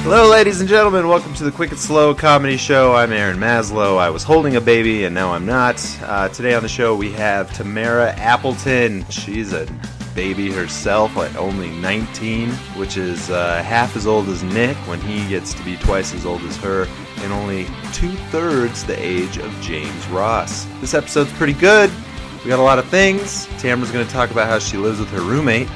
Hello, ladies and gentlemen. Welcome to the Quick and Slow Comedy Show. I'm Aaron Maslow. I was holding a baby, and now I'm not. Today on the show, we have Tamara Appleton. She's a baby herself at only 19, which is half as old as Nick when he gets to be twice as old as her, and only 2/3 the age of James Ross. This episode's pretty good. We got a lot of things. Tamara's going to talk about how she lives with her roommate.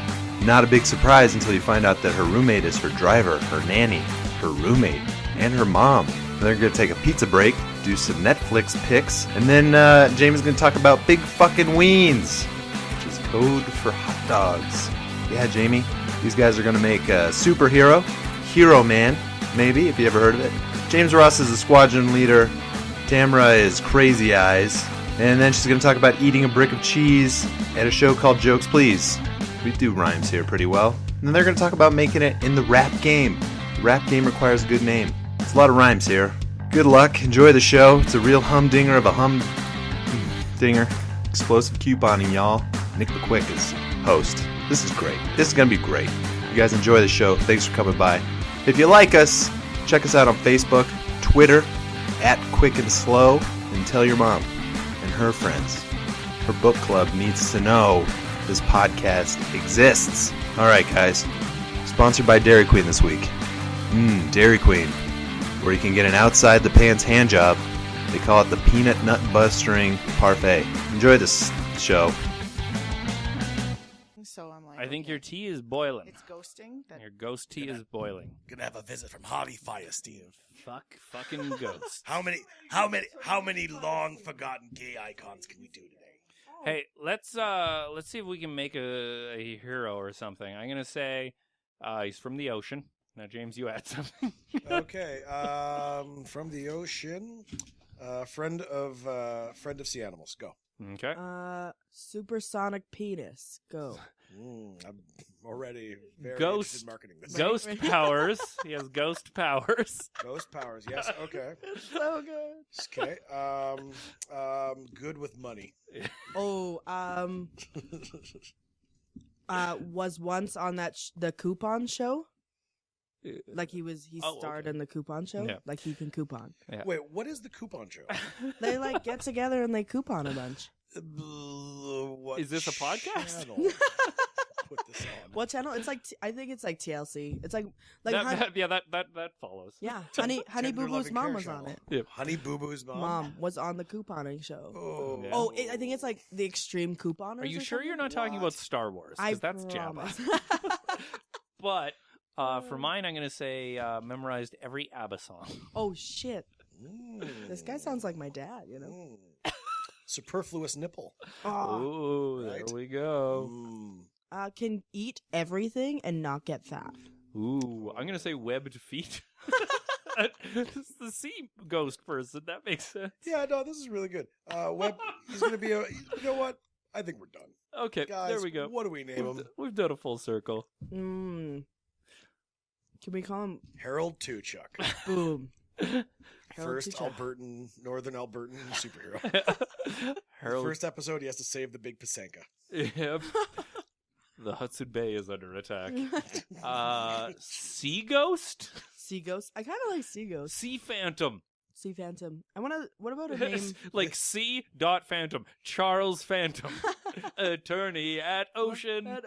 Not a big surprise until you find out that her roommate is her driver, her nanny, her roommate, and her mom. And they're going to take a pizza break, do some Netflix picks, and then James is going to talk about big fucking weens, which is code for hot dogs. Yeah, Jamie, these guys are going to make a superhero, Hero Man, maybe, if you ever heard of it. James Ross is the squadron leader. Tamara is Crazy Eyes. And then she's going to talk about eating a brick of cheese at a show called Jokes Please. We do rhymes here pretty well. And then they're going to talk about making it in the rap game. The rap game requires a good name. It's a lot of rhymes here. Good luck. Enjoy the show. It's a real humdinger of a humdinger. Explosive couponing, y'all. Nick McQuik is host. This is great. This is going to be great. You guys enjoy the show. Thanks for coming by. If you like us, check us out on Facebook, Twitter, @Quick and Slow, and tell your mom and her friends. Her book club needs to know this podcast exists. All right, guys. Sponsored by Dairy Queen this week. Dairy Queen, where you can get an outside-the-pants hand job. They call it the Peanut Nut Bustering Parfait. Enjoy this show. So I'm like, I think okay, your tea is boiling. it's ghosting. That Your ghost tea is boiling. Gonna have a visit from Hobby Fire, Steve. Fucking ghost. How many long forgotten gay icons can we do today? Hey, let's see if we can make a hero or something. I'm gonna say he's from the ocean. Now, James, you add something. Okay, from the ocean, friend of Sea Animals. Go. Okay. Supersonic penis. Go. I'm already very Ghost. interested in marketing this. Ghost powers. He has ghost powers. Ghost powers. Yes. Okay. So good. Okay. Good with money. Oh, was once on that the coupon show. Like he starred in the coupon show. Yeah. Like he can coupon. Yeah. Wait, what is the coupon show? They like get together and they coupon a bunch. What Is this a podcast? channel put this on? What channel? It's like I think it's like TLC. It's like that follows. yeah. Honey Tender Boo Boo's Loving mom Care was channel. on it. Yeah. Honey Boo Boo's Mom was on the couponing show. Oh. Yeah. Oh, I think it's like the extreme couponers. Are you or sure you're not something? talking about Star Wars? I Because that's Jabba. promise. But for mine, I'm gonna say memorized every ABBA song. Oh shit! This guy sounds like my dad. You know. Superfluous nipple. Oh. Ooh, there Right. we go. Can eat everything and not get fat. Ooh, I'm gonna say webbed feet. It's the sea ghost person. That makes sense. Yeah, no, this is really good. He's gonna be a. You know what? I think we're done, Okay, guys. there we go. What do we name him? We've done a full circle. Can we call him Harold Tuchuk, Boom? first Tuchuk. Northern Albertan superhero. Harold. First episode, he has to save the big Pasenka. Yep. The Hudson Bay is under attack. Sea ghost? Sea Ghost. I kind of like Sea Ghost. Sea Phantom. Sea Phantom. I want to. What about a name? Like C. Phantom. Charles Phantom. Attorney at Ocean.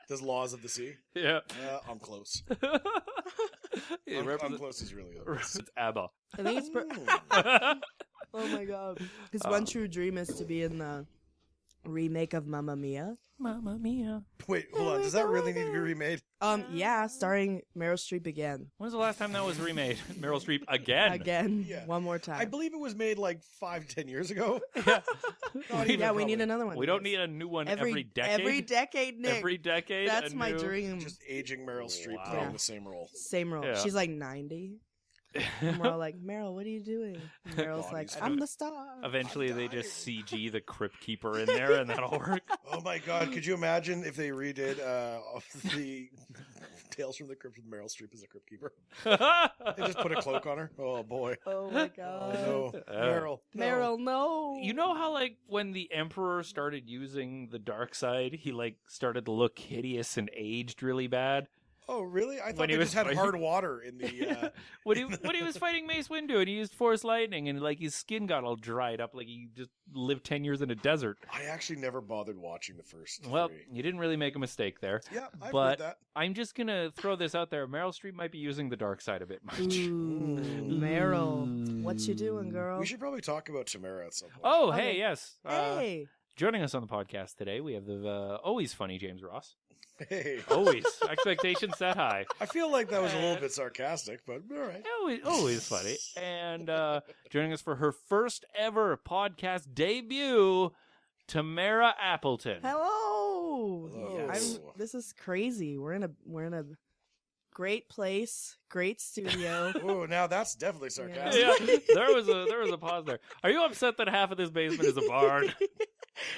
Does Laws of the Sea? Yeah. I'm close. It I'm represents- close is really close. It's ABBA. I think it's. Oh my god! His one true dream is to be in the remake of Mamma Mia. Mamma Mia. Wait, hold on. Does that really need to be remade? Yeah, starring Meryl Streep again. When's the last time that was remade? Meryl Streep again. Again, Yeah. one more time. I believe it was made like 5-10 years ago. Yeah. Not even, yeah, we probably. need another one. We don't need a new one every decade. Every decade, Nick. Every decade. That's a my new- dream. Just aging Meryl Streep Wow. playing Yeah. the same role. Same role. Yeah. She's like 90. And we're all like, Meryl, what are you doing? And Meryl's like, Bodies. I'm the star. Eventually, I'm they dying. just CG the Crypt Keeper in there, and that'll work. Oh my god, could you imagine if they redid the Tales from the Crypt with Meryl Streep as a Crypt Keeper? They just put a cloak on her? Oh boy. Oh my Oh god. no. Meryl. No. Meryl, no. You know how, like, when the Emperor started using the dark side, he, like, started to look hideous and aged really bad? Oh, really? I When thought he they was just had fighting- hard water in the. when he was fighting Mace Windu and he used Force Lightning and like his skin got all dried up like he just lived 10 years in a desert. I actually never bothered watching the first Well, three. you didn't really make a mistake there. Yeah, I've but heard that. I'm just gonna throw this out there. Meryl Streep might be using the dark side a bit much. Ooh, Meryl, what you doing, girl? We should probably talk about Tamara at some point. Oh, Okay. hey, yes. Hey, Joining us on the podcast today, we have the always funny James Ross. Hey. Always. Expectations set high. I feel like that was a little bit sarcastic, but all right. Always funny. And joining us for her first ever podcast debut, Tamara Appleton. hello. Hello. This is crazy. We're in a great place, great studio. Oh, now that's definitely sarcastic. Yeah, there was a pause there. Are you upset that half of this basement is a barn?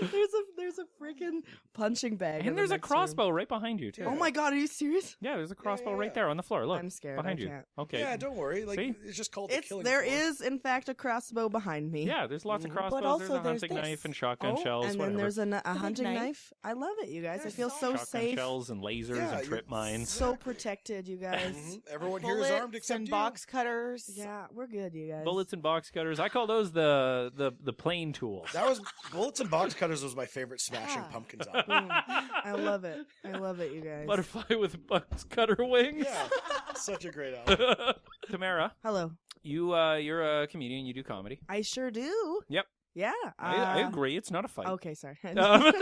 There's a freaking punching bag. in And the there's a next room. crossbow right behind you, too. Oh my god, are you serious? Yeah, there's a crossbow yeah. right there on the floor. Look. I'm scared. Behind I you. can't. Okay. Yeah, don't worry. Like See? it's just called the killing There floor. is, in fact, a crossbow behind me. Yeah, there's lots of But crossbows. also There's a there's hunting this. knife and shotgun Oh, shells. and whatever. then there's a big hunting knife. knife. I love it, you guys. I There's feel so shotgun safe. shells and lasers Yeah, and trip mines. So protected, you guys. Mhm. Everyone here is Bullets armed except and you. box cutters. Yeah, we're good, you guys. Bullets and box cutters. I call those the plain tools. That was bullets and box cutters was my favorite smashing Yeah. pumpkins album. I love it. I love it, you guys. Butterfly with box cutter wings. Yeah, such a great album. Tamara, Hello. you're a comedian. You do comedy. I sure do. Yep. Yeah. I agree. It's not a fight. Okay, sorry. Um,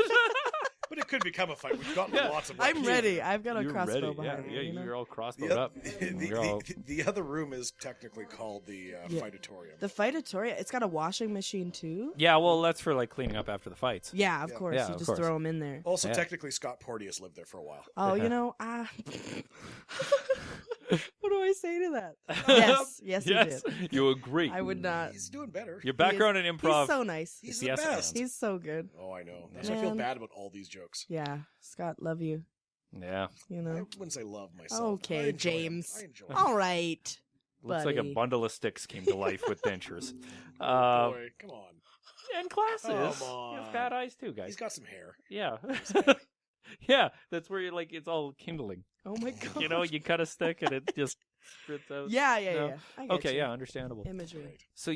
But it could become a fight. We've gotten Yeah. lots of. I'm ready. I've got a you're crossbow ready. behind Yeah, me. you know? you're all crossbowed The, up. You're all- the other room is technically called the Yeah. Fightatorium. The Fightatoria. It's got a washing machine too. Yeah, well, that's for like cleaning up after the fights. Yeah, of Yeah. course. Yeah, You of just course. throw them in there. Also, Yeah. technically, Scott Porteous lived there for a while. Oh, Yeah. you know, what do I say to that? Yes, yes, you yes, did. you agree. I would not. He's doing better. Your background in improv. He's so nice. He's It's the yes and best. He's so good. Oh, I know. That's why I feel Man. bad about all these jokes. Yeah, Scott, love you. Yeah, You I know. wouldn't say love myself. Okay, I enjoy 'em. James. I enjoy 'em. All right. looks like a buddy. bundle of sticks came to life with dentures. Oh, boy, come on. And glasses. Come You have on. fat eyes too, guys. He's got some hair. Yeah. Sorry. Yeah, that's where you're like, it's all kindling. Oh my god. You know, you cut a stick and it just spits out. Yeah, yeah, No. yeah. I get Okay, you. yeah, understandable. Imagery. Right. So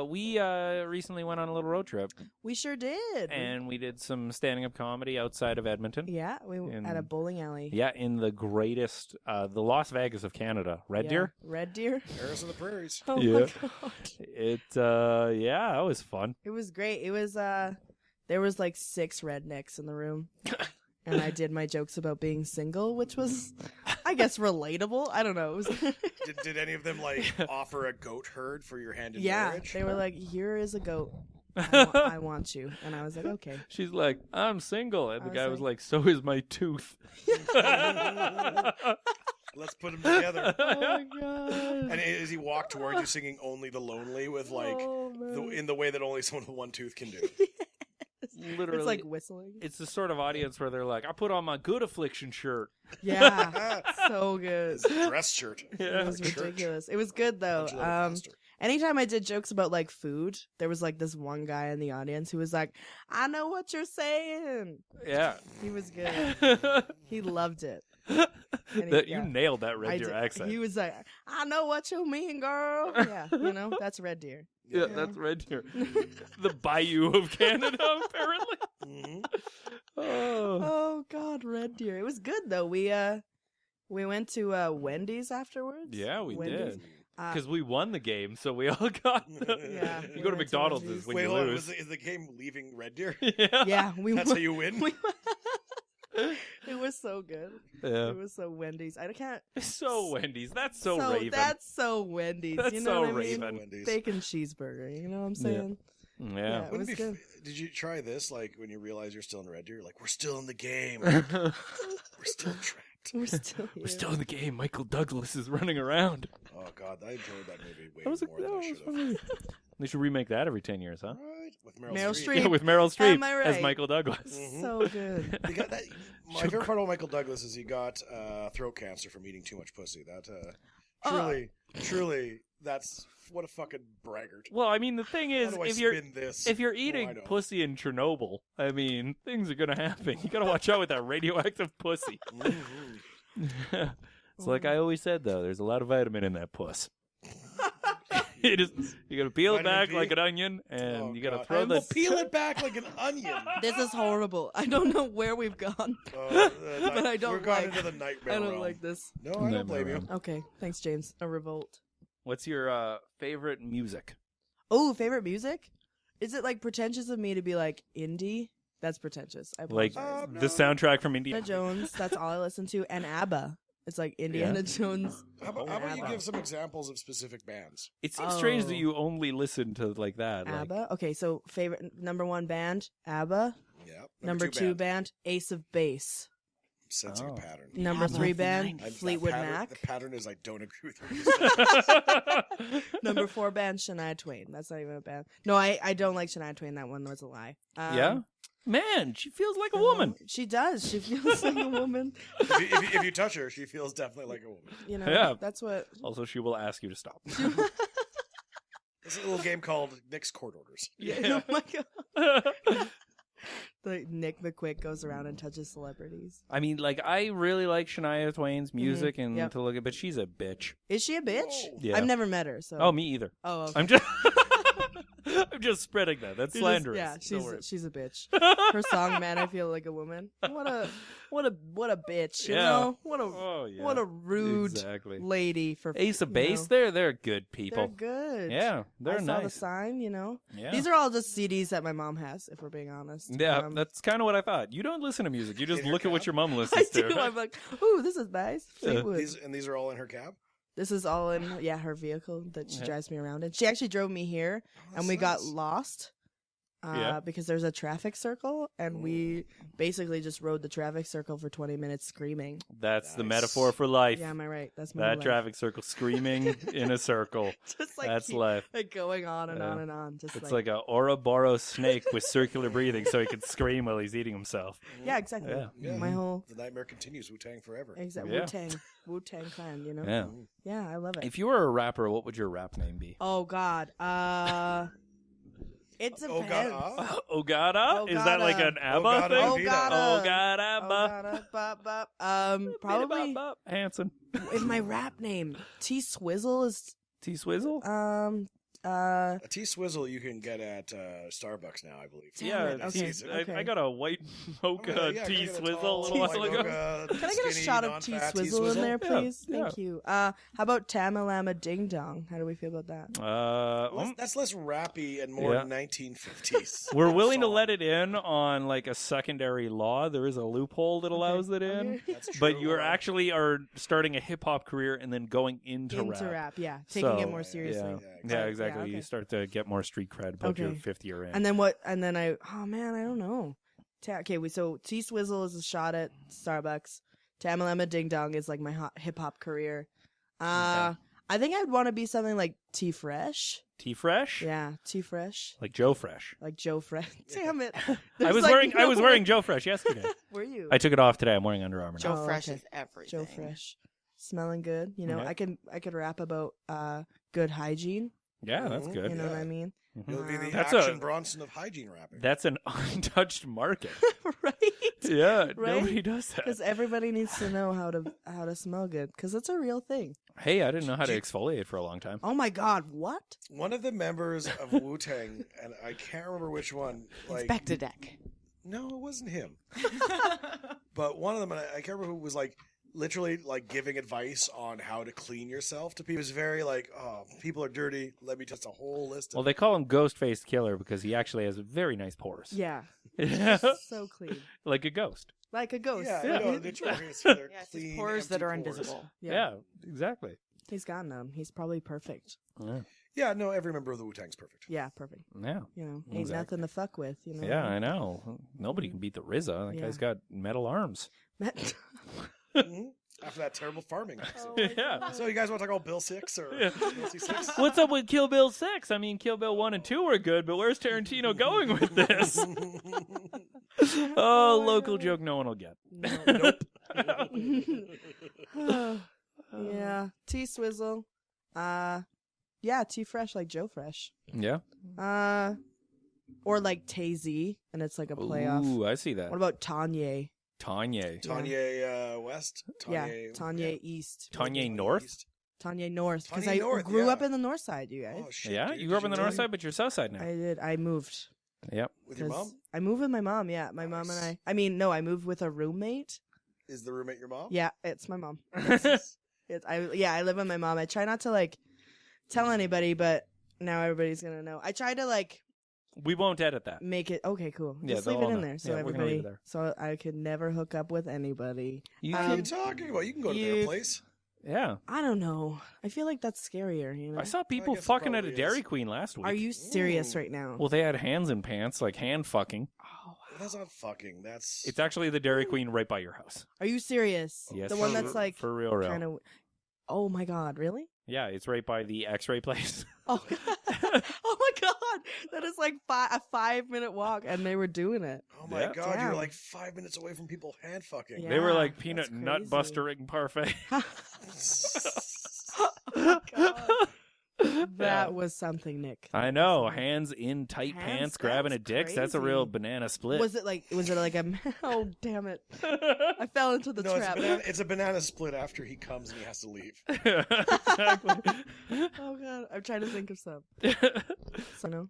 we recently went on a little road trip We sure did. and we did some standing up comedy outside of Edmonton. Yeah, we In- at a bowling alley. Yeah, in the greatest, the Las Vegas of Canada, Red Yeah. Deer. Red Deer. Paris of the Prairies. Oh Yeah. my god. It, yeah, that was fun. It was great. It was there was like 6 rednecks in the room. And I did my jokes about being single, which was I guess relatable. I don't know. It was Did any of them like offer a goat herd for your hand in yeah, marriage? they were like, "Here is a goat. I want you." And I was like, "Okay." She's like, I'm single. And I the was guy was like- like, so is my tooth. Let's put them together. Oh my god. And as he walked toward you, singing "Only the Lonely" with like Oh, man. in the way that only someone with one tooth can do. Literally. It's like whistling. It's the sort of audience where they're like, I put on my Good Affliction shirt. Yeah. So good. His dress shirt. It was Church. ridiculous. It was good though. Bunch of little pastor. Anytime I did jokes about like food, there was like this one guy in the audience who was like, "I know what you're saying." Yeah. He was good. He loved it. And he- You yeah. nailed that Red I Deer did. accent. He was like, "I know what you mean, girl." Yeah, you know that's Red Deer. Yeah, that's Red Deer. The Bayou of Canada, apparently. Mhm. Oh. Oh God, Red Deer. It was good though. We went to Wendy's afterwards. Yeah, we Wendy's. did. Because we won the game, so we all got the... Yeah, You we go to went to McDonald's Wendy's. is when Wait, you hold on. lose. Is the game leaving Red Deer? Yeah. Yeah, we That's won. how you win. It was so good. Yeah. It was so Wendy's. I can't. So Wendy's. That's so Raven. That's so Wendy's. That's you know so what I Raven. mean? Wendy's. Bacon cheeseburger. You know what I'm saying? Yeah. Yeah. It Wouldn't was it be good. did you try this? Like when you realize you're still in Red Deer, you're like we're still in the game. We're still trapped. We're still here. We're still in the game. Michael Douglas is running around. Oh God, I enjoyed that movie way That was a, more that than I was should have. funny. They should remake that every 10 years, huh? Right, with Meryl Meryl Streep. Yeah, with Meryl Streep Am I as right? Michael Douglas. Mhm. So good. They got that. My favorite part about Michael Douglas is he got throat cancer from eating too much pussy. That truly, that's what a fucking braggart. Well, I mean, the thing How is, do I if you're spin this? If you're I eating know. pussy in Chernobyl, I mean, things are gonna happen. You gotta watch out with that radioactive pussy. Mhm. It's like I always said, though. There's a lot of vitamin in that puss. You gotta peel it Vitamin back B? like an onion, and Oh, you gotta God. throw Well, the peel it back like an onion. This is horrible. I don't know where we've gone. But I don't We're gone like- into the nightmare I don't realm. like this. No, I don't Nightmare blame you. realm. Okay, thanks, James. A revolt. What's your favorite music? Oh, favorite music? Is it like pretentious of me to be like indie? That's pretentious. I Like apologize. No. the soundtrack from Indiana Indiana Jones. That's all I listen to, and ABBA. It's like Indiana Jones. How about you ABBA. give some examples of specific bands? It seems strange that Oh. you only listen to like that. Like, ABBA. Okay, so favorite number 1 band, ABBA. Yeah. Number 2 band, Ace of Base. Sensing Oh. a pattern. Number ABBA 3 of the band, 90s. Fleetwood That pattern, Mac. The pattern is I don't agree with you. Number 4 band, Shania Twain. That's not even a band. No, I don't like Shania Twain. That one was a lie. Yeah? Man, she feels like a woman. She does. She feels like a woman. if you touch her, she feels definitely like a woman. You know, Yeah. that's what. Also, she will ask you to stop. It's a little game called Nick's Court Orders. Yeah. Oh my god. Like Nick McQuik goes around and touches celebrities. I mean, like, I really like Shania Twain's music and Yep. to look at, but she's a bitch. Is she a bitch? Whoa. Yeah. I've never met her. So. Oh, me either. Oh, okay. I'm just, I'm just spreading that. That's You're just- slanderous. yeah, Don't worry. she's a bitch. Her song, "Man, I Feel Like a Woman." What a bitch. You Yeah. know, Oh, yeah. what a rude Exactly. lady for Ace of you Base, know. they're good people. They're good. Yeah, they're I saw the nice. sign. You know, Yeah. these are all just CDs that my mom has. If we're being honest. Yeah, that's kind of what I thought. You don't listen to music. You just In her look at what cab? your mom I listens to. do. I'm like, ooh, this is nice. Fleetwood. These are all in her cab? This is all in her vehicle that she Yeah. drives me around in. She actually drove me here, and we got lost. Yeah. Because there's a traffic circle, and we basically just rode the traffic circle for 20 minutes screaming. That's the Nice. metaphor for life. Yeah, am I right? That's my That whole life. traffic circle screaming in a circle. Just like That's keep, life. like going on and Yeah. on and on. Just It's like a Ouroboros snake with circular breathing so he can scream while he's eating himself. yeah, exactly. Yeah. Yeah. My whole The nightmare continues. Wu-Tang forever. exactly Yeah. Wu-Tang Clan. You know. Yeah. Yeah, I love it. If you were a rapper, what would your rap name be? Oh God. It depends. Ogata? Is that like an ABBA Ogata thing? and Vita. Probably Hanson. is my rap name. T Swizzle is T-Swizzle? A T-Swizzle you can get at Starbucks now, I believe. Damn Yeah, it. Okay, T- okay. I got a white mocha Oh, yeah, T-Swizzle a little while ago. Can I get a shot of T Swizzle in there, Yeah, please? yeah. Thank you. How about Tamalama Ding Dong? How do we feel about that? That's less rappy and more Yeah. 1950s. We're willing to song. let it in on like a secondary law. There is a loophole that allows it in. Okay. That's true. But you are actually are starting a hip hop career and then going into Into rap. rap, yeah, taking it So, more seriously. Yeah, Yeah, yeah, exactly. exactly. Yeah, okay. You start to get more street cred about your Okay. 5th year in. And then what? And then oh man, I don't know. So T Swizzle is a shot at Starbucks. Tamalama Ding Dong is like my hip hop career. I think I'd want to be something like T Fresh. T Fresh? Yeah, T Fresh, Like Joe Fresh. like Joe Fresh. Damn it! I There's was like wearing I was no- wearing Joe Fresh yesterday. Were you? I took it off today. I'm wearing Under Armour now. Joe Oh, Fresh okay. is everything. Joe Fresh, smelling good. You know, Yeah. I could rap about good hygiene. Yeah, that's Mhm. good. You know what I mean? You'll be the That's Action a- Bronson of hygiene rapping. That's an untouched market. Right? Yeah, Right? nobody does that. Because everybody needs to know how to smell good. Because it's a real thing. Hey, I didn't know how to exfoliate for a long time. Oh my God! What? One of the members of Wu-Tang, and I can't remember which one. Like, Inspector Deck. no, it wasn't him. But one of them, and I can't remember who was like literally like giving advice on how to clean yourself to people. It was very like, oh, people are dirty. Let me test a whole list of. Well, they call him Ghostface Killer because he actually has very nice pores. Yeah. Yeah. So clean. Like a ghost. Like a ghost. yeah, Yeah. no, they're they're Yeah, it's clean, his pores that empty are pores. invisible. Yeah, exactly. He's got none. He's probably perfect. Yeah. Yeah, no, every member of the Wu-Tang's perfect. Yeah, perfect. Yeah. You know, ain't Exactly. nothing to fuck with. You know. Yeah, I know. Nobody can beat the RZA. That Yeah. guy's got metal arms. Mhm. After that terrible farming episode. Yeah. So you guys want to talk about Bill 6 or Yeah. Bill C6? What's up with Kill Bill 6? I mean, Kill Bill 1 and 2 were good, but where's Tarantino going with this? Oh, local joke no one will get. Nope. Yeah. T Swizzle. Yeah, T Fresh like Joe Fresh. Yeah. Or like Tay Z, and it's like a playoff. Ooh, I see that. What about Tanya? Tanya. Tanya West? Tanya East. Tanya North? East. Tanya North. Because Tanya I North, grew yeah. up in the north side, you guys. Oh, shit. Yeah, dude. you grew up Did on the really? north side, but you're south side now. I did. I moved. Yep. With your 'Cause mom? I moved with my mom, yeah. My mom and I mean, no, I moved with a roommate. Is the roommate your mom? Yeah, it's my mom. I live with my mom. I try not to, like, tell anybody, but now everybody's going to know. I try to, like, We won't edit that. make it okay, cool. Yeah, Just they'll leave it all in know. there so Yeah, we're gonna leave everybody it there. so I could never hook up with anybody. You What are you could- talking about? You can go to their place. yeah. I don't know. I feel like that's scarier, you know. I saw people guess it fucking at a probably Dairy is. Queen last week. Are you serious Ooh. right now? Well, they had hands in pants, like hand fucking. Oh, That's not fucking. That's. It's actually the Dairy Queen right by your house. are you serious? Yes, The one for- that's like for real. kind of. Oh my god! Really? Yeah, it's right by the X-ray place. Oh, oh my god! That is like a 5-minute walk, and they were doing it. Oh my Yeah. god, Damn. you're like 5 minutes away from people hand fucking. Yeah. They were like that's peanut crazy. nut bustering parfait. Oh my god! Yeah. That was something, Nick. I know, hands in tight Hands, pants, grabbing a that's dick. That's a real crazy. banana split. Was it like? Was it like a? Oh damn it! I fell into the No, trap. it's a banana split after he comes and he has to leave. Exactly. Oh god! I'm trying to think of some. So no,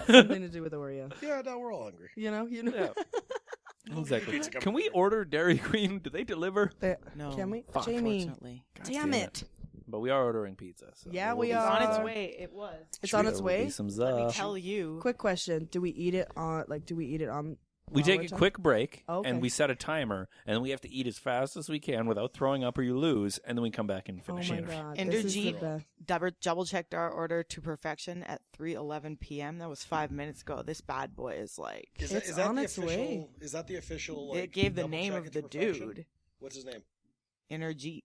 something to do with Oreo. Yeah, no, we're all hungry. You know. Yeah. Exactly. Pizza coming Can we through. order Dairy Queen? Do they deliver? No. Can we? Fuck, Jamie. Unfortunately. Damn it! But we are ordering pizza. So Yeah, there will we be are. It's some- on its way. It was. It's on there its will be way. some Let me stuff. tell you. Quick question: do we eat it on? Like, do we eat it on? We while take we're a talking? quick break, Okay. and we set a timer, and we have to eat as fast as we can without throwing up or you lose, and then we come back and Oh finish my it. god! And this is Jeet- the best. Double checked our order to perfection at 3:11 p.m. That was 5 minutes ago. This bad boy is like. Is It's that on the its official? way. Is that the official? Like, It gave the double name check of it the to perfection? dude. What's his name? Inderjeet.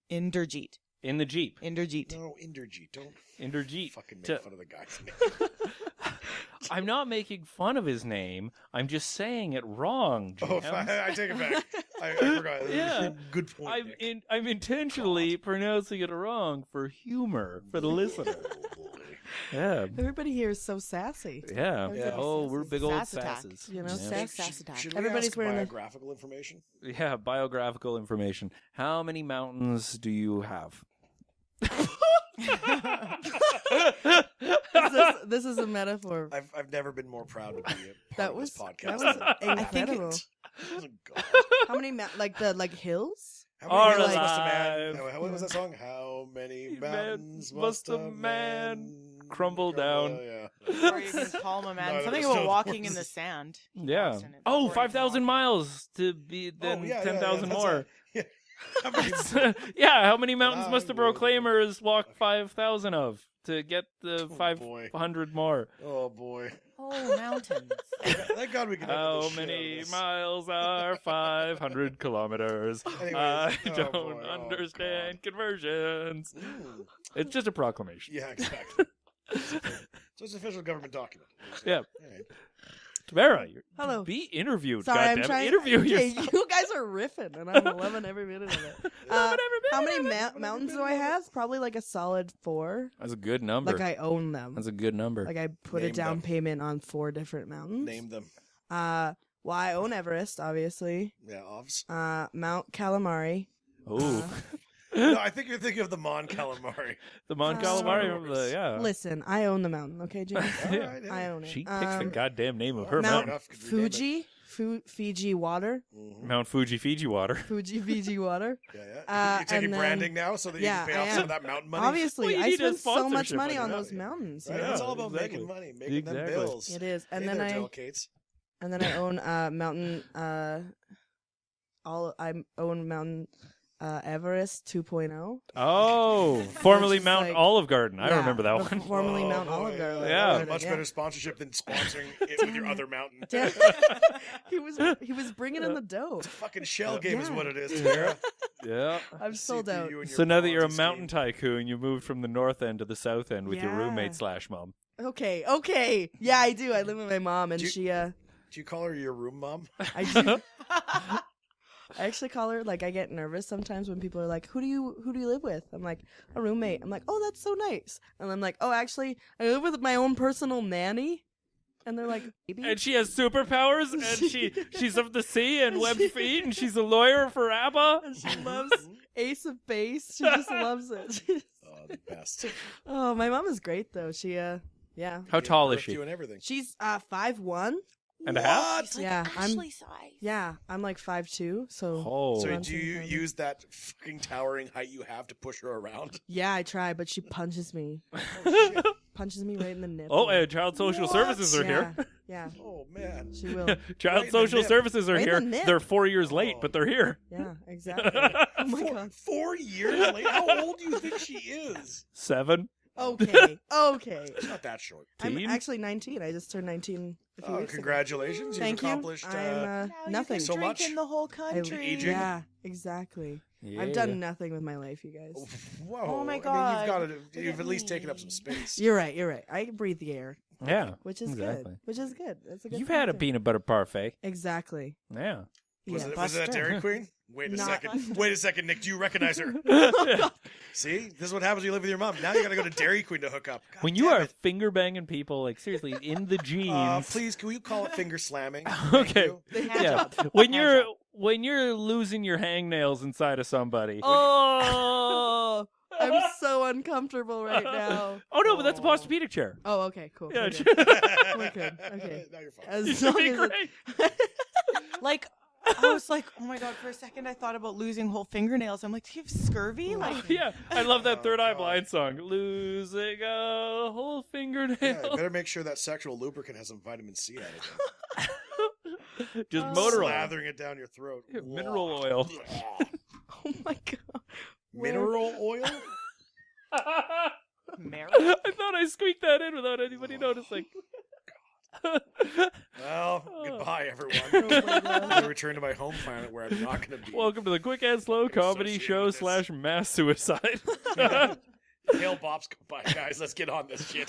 In the Jeep. Inderjeet. No, Inderjeet. Don't Inderjeet. fucking make To- fun of the guy's name. I'm not making fun of his name. I'm just saying it wrong, Oh, James. I take it back. I forgot. Yeah. Good point. Nick. I'm intentionally pronouncing it wrong for humor for the listener. Oh, boy. Yeah. Everybody here is so sassy. Yeah. Yeah. Oh, we're big old Sass attack. sasses. You know, Yeah. sass- Sass attack. Should we Everybody's ask wearing a- biographical information? Yeah, biographical information. How many mountains do you have? This is a metaphor. I've never been more proud to be a part That of was this podcast. that was I think incredible. Oh, God. How many like the hills? How Are many mountains must a alive. man? What was that song? How many Man mountains must must a a man crumble down? Yeah. Or you can call him a man. No, Something that's about still walking in worse. the sand. Yeah. Boston, it's Oh, boring 5,000 walking. miles to be then 10,000 that's more. it. Yeah. How many- Yeah, how many mountains must the I would- proclaimers walk 5,000 of to get the Oh, boy. 500 more? Oh boy! Oh, mountains. Thank God we can. edit How the shit out of many this. miles are 500 kilometers? Anyways, I oh, don't boy, oh, understand conversions. Mm. It's just a proclamation. Yeah, exactly. So it's an official government document. Yeah. All right. Tamara, Hello. be interviewed. Sorry, I'm goddammit. trying. Interview Okay, yourself. you guys are riffing, and I'm loving every minute of it. How many mountains do I have? Probably like a solid 4. That's a good number. Like I own them. That's a good number. Like I put a Name down them. payment on 4 different mountains. Name them. Well, I own Everest, obviously. Yeah, OVS. Mount Calamari. Ooh. No, I think you're thinking of the Mon Calamari. The Mon Uh, Calamari. Yeah. Listen, I own the mountain. Okay, James. All right, yeah. I own it. She picks the goddamn name of her Mount mountain. Fuji, Fiji water. Mhm. Mount Fuji Fiji water. Fuji Fiji water. Yeah, yeah. You're taking and then- branding now so that you Yeah, can pay I off some am. of that mountain money. Obviously, Well, you I need a spend so much sponsorship money on on it. those mountains. Right? you It's know? all about exactly. making money, making them Exactly. bills. It is, and Hey then there, I Joe Cates. own mountain. I own Mountain Everest 2.0. Oh, formerly Which is Mount like- Olive Garden. I Yeah, remember that the one. Formerly Oh, Mount boy, Olive Garden. Yeah. Much Yeah. better sponsorship than sponsoring it with your other mountain. Damn. he was bringing in the dough. Fucking shell game is Yeah. what it is, Tamara. Yeah. I'm sold out. CPU and your So now that you're a Ponzi mountain scheme. tycoon, you moved from the north end to the south end with your Yeah. roommate / mom. Okay. Yeah, I do. I live with my mom, and Do you- she Do you call her your room mom? I do. I actually call her, like, I get nervous sometimes when people are like, who do you live with? I'm like, a roommate. I'm like, oh, that's so nice. And I'm like, oh, actually, I live with my own personal nanny. And they're like, baby. And she has superpowers, and she's of the sea and webbed feet, and she's a lawyer for ABBA. And she loves Ace of Base. She just loves it. Oh, the best. Oh, my mom is great though. She yeah. How tall is Birthed she? you and everything. She's 5'1". And a half? She's like Yeah, Ashley size. Yeah, I'm like 5'2", so Oh. So Around do you 10,000. use that fucking towering height you have to push her around? yeah, I try, but she punches me. Punches me right in the nipple. Oh, and Child Social Services are here. Yeah, Oh man. she will. Child Right in the Social nip. Services are Right in here. the nip. They're 4 years late, but they're here. Yeah, exactly. Oh my god. 4 years late? How old do you think she is? 7. Okay. She's not that short. I'm Teen? actually 19. I just turned 19 a few Oh, weeks ago. congratulations. You've Thank you. accomplished I'm Now nothing. You So can drink much. in the whole country. Aging. Yeah, exactly. I've done nothing with my life, you guys. Whoa. Oh my I mean, God. you've at least taken up some space. You're right. I breathe the air, Yeah. which is Exactly. good. Which is good. That's a good You've thing had a too. peanut butter parfait. Exactly. Yeah. Was Yeah. it a Dairy Queen? Wait a Not- second. Wait a second, Nick. Do you recognize her? See? This is what happens when you live with your mom. Now you got to go to Dairy Queen to hook up. God When you damn are it. finger banging people, like seriously, in the jeans. Please, can you call it finger slamming? Okay. Thank you. Yeah. When you're losing your hangnails inside of somebody. Oh, I'm so uncomfortable right now. Oh no, but that's a Posturepedic chair. Oh, okay, cool. Yeah. We're good. We're good. Okay. Now you're fine. As It'd long be as it- great. Like, I was like, oh my god, for a second I thought about losing whole fingernails. I'm like, do you have scurvy? Like, Yeah, I love that Third Eye God. Blind song. Losing a whole fingernail. Yeah, you better make sure that sexual lubricant has some vitamin C added. Just motor oil. Slathering it down your throat. Yeah, mineral oil. Oh my god. Mineral oil? Mary. I thought I squeaked that in without anybody noticing. Well, goodbye, everyone. Oh my I'm god. going to return to my home planet where I'm not going to be. Welcome to the Quick and Slow Comedy associated Show with this. / mass suicide. Hail Bob's goodbye, guys. Let's get on this shit.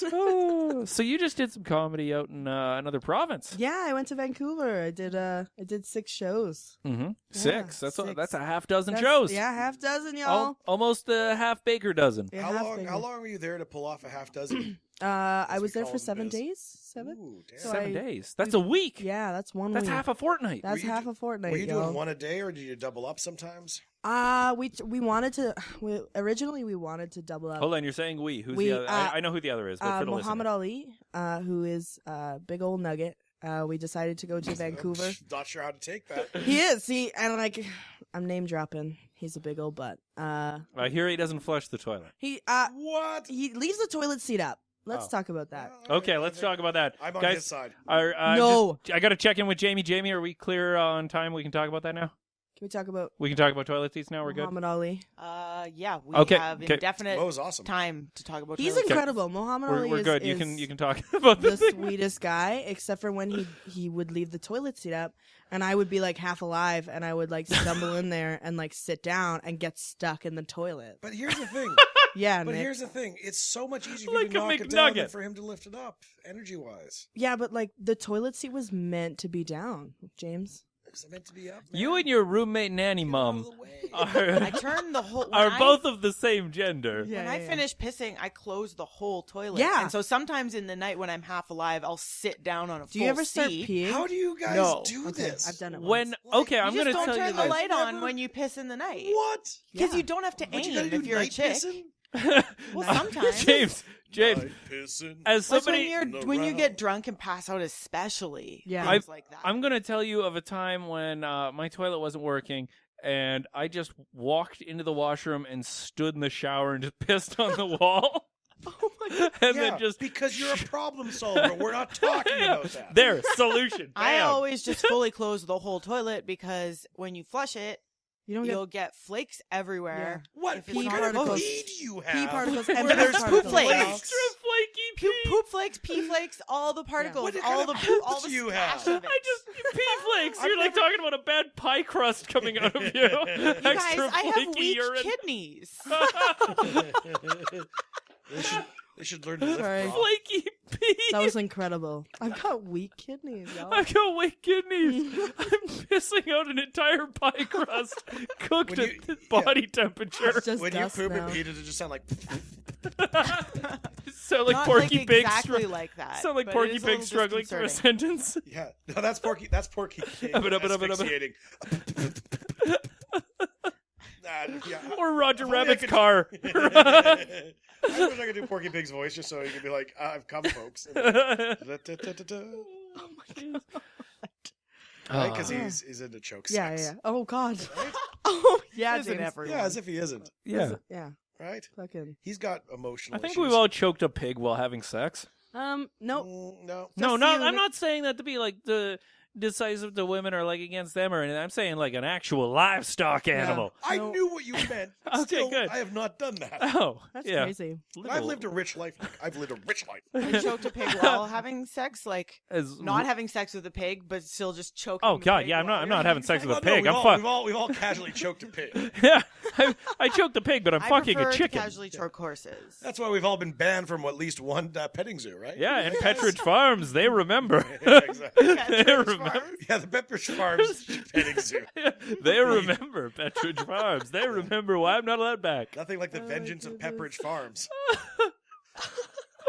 So you just did some comedy out in another province. Yeah, I went to Vancouver. I did 6 shows. Mm-hmm. Yeah, 6. That's six. that's a half dozen That's- shows. Yeah, half dozen, y'all. Almost a half baker dozen. Yeah, How half long? bigger. How long were you there to pull off a half dozen? I As was we there call for them 7 biz. days. 7. Ooh, damn. So 7 I- days. That's a week. Yeah, that's 1 That's week. half a fortnight. That's Were you half do- a fortnight. Were you y'all. doing one a day, or did you double up sometimes? We wanted to. Originally, we wanted to double up. Hold on, you're saying we. Who's We, the other? I know who the other is, but for the Muhammad listener. Ali, who is big old nugget. We decided to go to Vancouver. Not sure how to take that. He is. And like, I'm name dropping. He's a big old butt. I hear he doesn't flush the toilet. He What? he leaves the toilet seat up. Let's Oh. talk about that. Okay, let's talk about that. I'm on Guys, his side. No. I got to check in with Jamie. Jamie, are we clear on time? We can talk about that now? Can we talk about We can talk about toilet seats now? We're good? Muhammad Ali? Yeah, we Okay, have okay. indefinite Mo was awesome. time to talk about He's toilet seats. incredible. Muhammad Ali We're is, good. is You can talk about the this thing. sweetest guy, except for when he would leave the toilet seat up, and I would be like half alive, and I would like stumble in there and like sit down and get stuck in the toilet. But here's the thing. Yeah, But Nick. here's the thing. It's so much easier for Like you to a knock it down than McNugget. for him to lift it up, energy-wise. Yeah, but like the toilet seat was meant to be down, James. Is it meant to be up? Man? You and your roommate nanny mom Out of the way. I are, turned the whole. are when both of the same gender. Yeah, When I finish pissing, I close the whole toilet. Yeah. And so sometimes in the night when I'm half alive, I'll sit down on a Do you ever start seat. peeing? How do you guys No. do Okay, this? I've done it. When once. okay, I'm you gonna just tell don't you turn the this. light on Never- when you piss in the night. What? Because Yeah. you don't have to But you aim gotta do if you're a night chick. pissing? Well, sometimes. James, Night pissing. as Like somebody, when you get drunk and pass out, especially. Yeah. Things like that. I'm gonna tell you of a time when my toilet wasn't working, and I just walked into the washroom and stood in the shower and just pissed on the wall. Oh my god. And Yeah, then just because you're a problem solver. We're not talking about that. there, solution. I Bam. always just fully close the whole toilet because when you flush it, You don't get you'll get flakes everywhere. What If it's pee not particles closed. do you have? pee particles and Where piss there's particles. poop flakes. Extra flaky pee. Poop flakes, pee flakes, all the particles, What all kind the of poop, poop all the do you splash have? of it. I just pee flakes. I've You're like never- talking about a bad pie crust coming out of you. You guys, Extra I have flaky weak urine. kidneys. They should, They should learn to lift Sorry. bra. Flaky Pete. That was incredible. I've got weak kidneys, y'all. I got weak kidneys. I'm pissing out an entire pie crust cooked When at body temperature. It's just When you dust poop now. and pee, does it just sound like? Sound like Not Porky like Pig. exactly like that. Sound like but it Porky is a Pig little struggling through a disconcerting. sentence. Yeah, no, that's Porky. That's Porky Pig asphyxiating. Yeah. Or Roger If only I Rabbit's could- car. I wish I could do Porky Pig's voice just so he could be like, "I've come, folks." Oh my god. Right? Because he's into choke Yeah, sex. yeah. Oh god. Right? Oh yeah, Isn't dude. everyone? Yeah, as if he isn't. Yeah. Yeah. Right? Fucking. He's got emotional I think issues. we've all choked a pig while having sex. No. No. No, Just not. you, I'm Nick. not saying that to be like the decisive to women or like against them or anything. I'm saying like an actual livestock animal. I No. knew what you meant. but Okay, still, good. I have not done that. Oh, That's yeah. crazy. And I've lived a rich life. Nick. I've lived a rich life. I choked a pig while having sex, like As- not having sex with a pig, but still just choking. Oh the god, pig yeah. I'm while not. I'm you're not having sex with a Well, no, pig. we've I'm all, fuck. we've all casually choked a pig. Yeah, I choked a pig, but I'm I fucking prefer a to chicken. casually choke horses. That's why we've all been banned from at least one petting zoo, right? Yeah, and Petridge Farms, they remember. Yeah, exactly. They Petridge remember. Farms. Yeah, the Pepperidge Farms petting zoo. They remember Petridge Farms. They remember why I'm not allowed back. Nothing like the Oh, vengeance of goodness. Pepperidge Farms.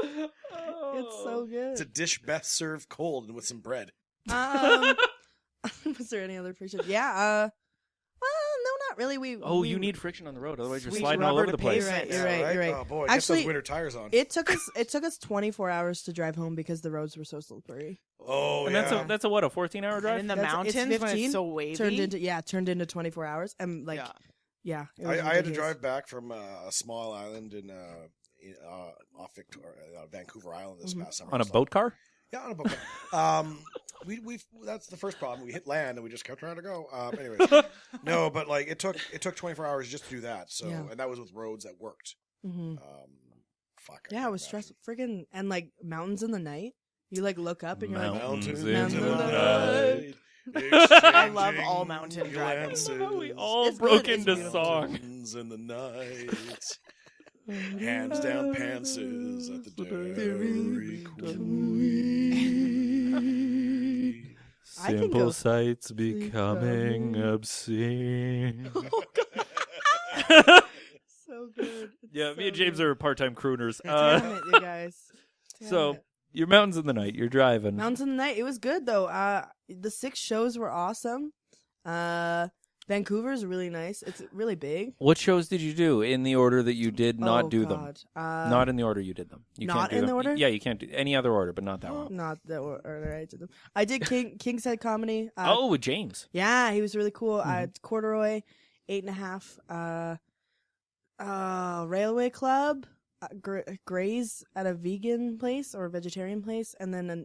It's so good. It's a dish best served cold and with some bread. Was there any other friction? Yeah. Well, no, not really. Oh, we, you need friction on the road, otherwise you're Sweet sliding all rubber over the to place. pave it. You're right. You're right. Oh boy, get Actually, those winter tires on. It took us 24 hours to drive home because the roads were so slippery. Oh And yeah. that's a what, a 14-hour And drive? in the That's- it's mountains when 15, it's so wavy. Turned into 24 hours, and like yeah. it was I had to ridiculous. drive back from a small island in off Victoria, Vancouver Island this past summer. On a So- boat car? Yeah, on a boat. We that's the first problem. We hit land and we just kept trying to go. Anyways, no, but like it took 24 hours just to do that. So Yeah. and that was with roads that worked. Mhm. Fuck. I Yeah, it can't was imagine. stressful. Friggin' and like mountains in the night. You like look up and you're like, Mountains Mountains in in the the night. I love all mountain driving. Glances. We all It's broke good, it's into beautiful. song. Mountains in the night. Hands down pantses at the Dairy Queen. I can Simple go sights becoming becoming- obscene. so good. It's Yeah, so me and James good. are part-time crooners. Damn it, you guys. Damn So it. you're mountains in the night. You're driving. Mountains in the Night. It was good though. The 6 shows were awesome. Vancouver's really nice. It's really big. What shows did you do in the order that you did not Oh, do them? God. Not in the order you did them. You not can't do in the them. order? Yeah, you can't do any other order, but not that one. Not the order I did them. I did King's Head Comedy. Oh, with James. Yeah, he was really cool. Mm-hmm. Corduroy, 8.5. Railway Club, Graze at a vegan place or vegetarian place, and then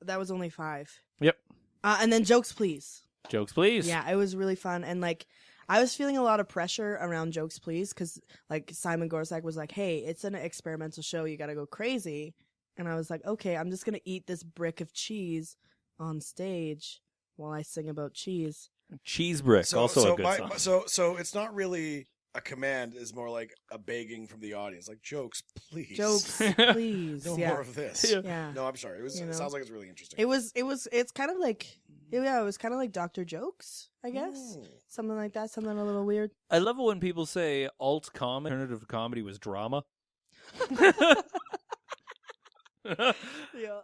that was only 5. Yep. And then Jokes Please. Jokes, please. Yeah, it was really fun, and like I was feeling a lot of pressure around Jokes Please because like Simon Gorsak was like, "Hey, it's an experimental show. You got to go crazy," and I was like, "Okay, I'm just gonna eat this brick of cheese on stage while I sing about cheese." Cheese Brick, also a good song. So it's not really a command; it's more like a begging from the audience, like jokes, please, Jokes, please. no yeah. more of this. Yeah. Yeah. No, I'm sorry. You know? It sounds like it's really interesting. It's kind of like, yeah, it was kind of like Dr. Jokes, I guess. Mm. Something like that, something a little weird. I love it when people say alt comedy, alternative comedy was drama.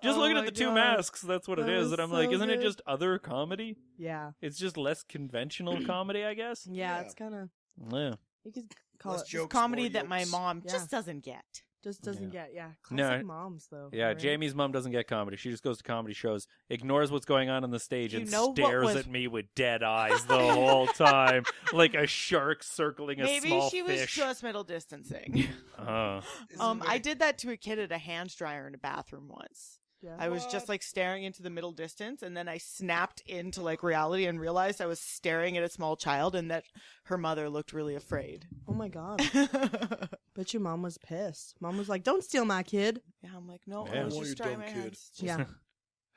Just looking at the two masks, that's what it That is. was And I'm so like, isn't it good. just other comedy? Yeah. It's just less conventional comedy, I guess. Yeah, Yeah. it's kind of, Yeah. you could call Less it, jokes, comedy more that my yokes. mom Yeah. just doesn't get. just doesn't get, No, classic moms though. Yeah, right? Jamie's mom doesn't get comedy. She just goes to comedy shows, ignores what's going on the stage, You and know what stares was- at me with dead eyes the whole time, like a shark circling a Maybe small she was fish. just middle distancing. I did that to a kid at a hand dryer in a bathroom once. Yeah. I was just like staring into the middle distance, and then I snapped into like reality and realized I was staring at a small child and that her mother looked really afraid. Oh my God. Bet your mom was pissed. Mom was like, don't steal my kid. Yeah, I'm like, no, Yeah. I was Oh, just you trying dumb my kid. hands. Yeah.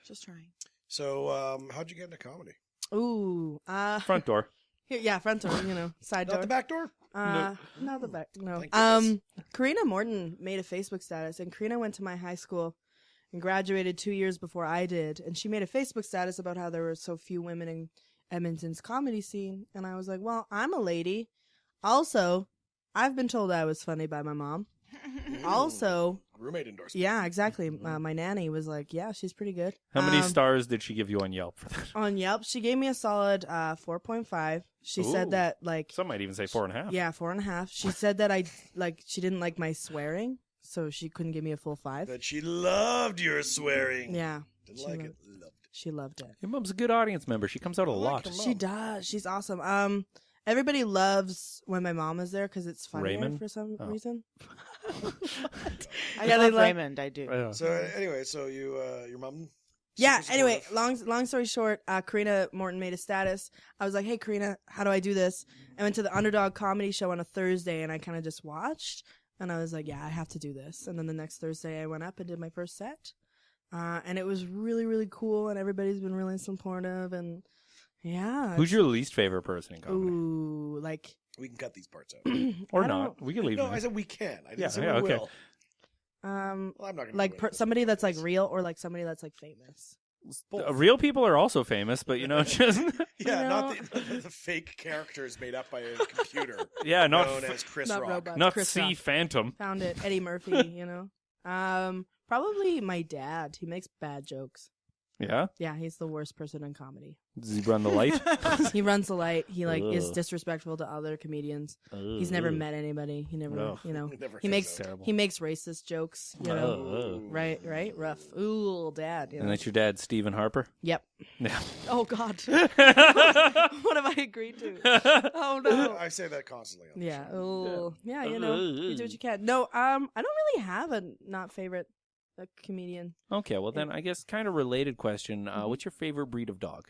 Just trying. So, how'd you get into comedy? Ooh. Front door. Yeah, front door, side Not door. the back door. Not the back. No. Thank goodness. Karina Morton made a Facebook status, and Karina went to my high school and graduated 2 years before I did. And she made a Facebook status about how there were so few women in Edmonton's comedy scene. And I was like, well, I'm a lady. Also, I've been told I was funny by my mom. Also, Roommate endorsement. yeah, exactly. My nanny was like, yeah, she's pretty good. How many stars did she give you on Yelp for that? On Yelp, she gave me a solid 4.5. She said Ooh. that, like, Some might even say 4.5. yeah, 4.5. She said that she didn't like my swearing, so she couldn't give me a full 5. That she loved your swearing. Yeah. Didn't she like loved- it. Loved it. She loved it. Your mom's a good audience member. She comes out a I like lot. her mom. She does. She's awesome. Everybody loves when my mom is there because it's funnier Raymond? for some Oh. reason. I Yeah, they love love- Raymond. I do. Yeah. So anyway, so you, your mom. Yeah. super Anyway, supportive. long story short, Karina Morton made a status. I was like, "Hey, Karina, how do I do this?" I went to the Underdog Comedy Show on a Thursday, and I kind of just watched, and I was like, "Yeah, I have to do this." And then the next Thursday, I went up and did my first set, and it was really, really cool, and everybody's been really supportive, and yeah. Who's your least favorite person in comedy? Ooh, like We can cut these parts out. Or I not? We can leave No, it. I said we can. I didn't Yeah, say yeah, we okay. will. Well, I'm not gonna like do it. somebody that's like real or like somebody that's like famous. Both. Real people are also famous, but just Yeah, You not the fake characters made up by a computer yeah, not known as Chris Not Rock. robots. not Chris C Rock. Phantom. Found it. Eddie Murphy, Probably my dad. He makes bad jokes. Yeah, Yeah, he's the worst person in comedy. does he run the light? He runs the light. He is Ugh. disrespectful to other comedians. He's never met anybody. He never, Ugh. Never he says makes that. Terrible. he makes racist jokes. Ugh. Right, rough. Ooh, dad. And that's your dad, Stephen Harper. Yep. Yeah. Oh God. What have I agreed to? Oh no. I say that constantly. On the Yeah. show. Oh, yeah. You do what you can. No, I don't really have a not favorite comedian. Okay, well then I guess kind of related question. What's your favorite breed of dog?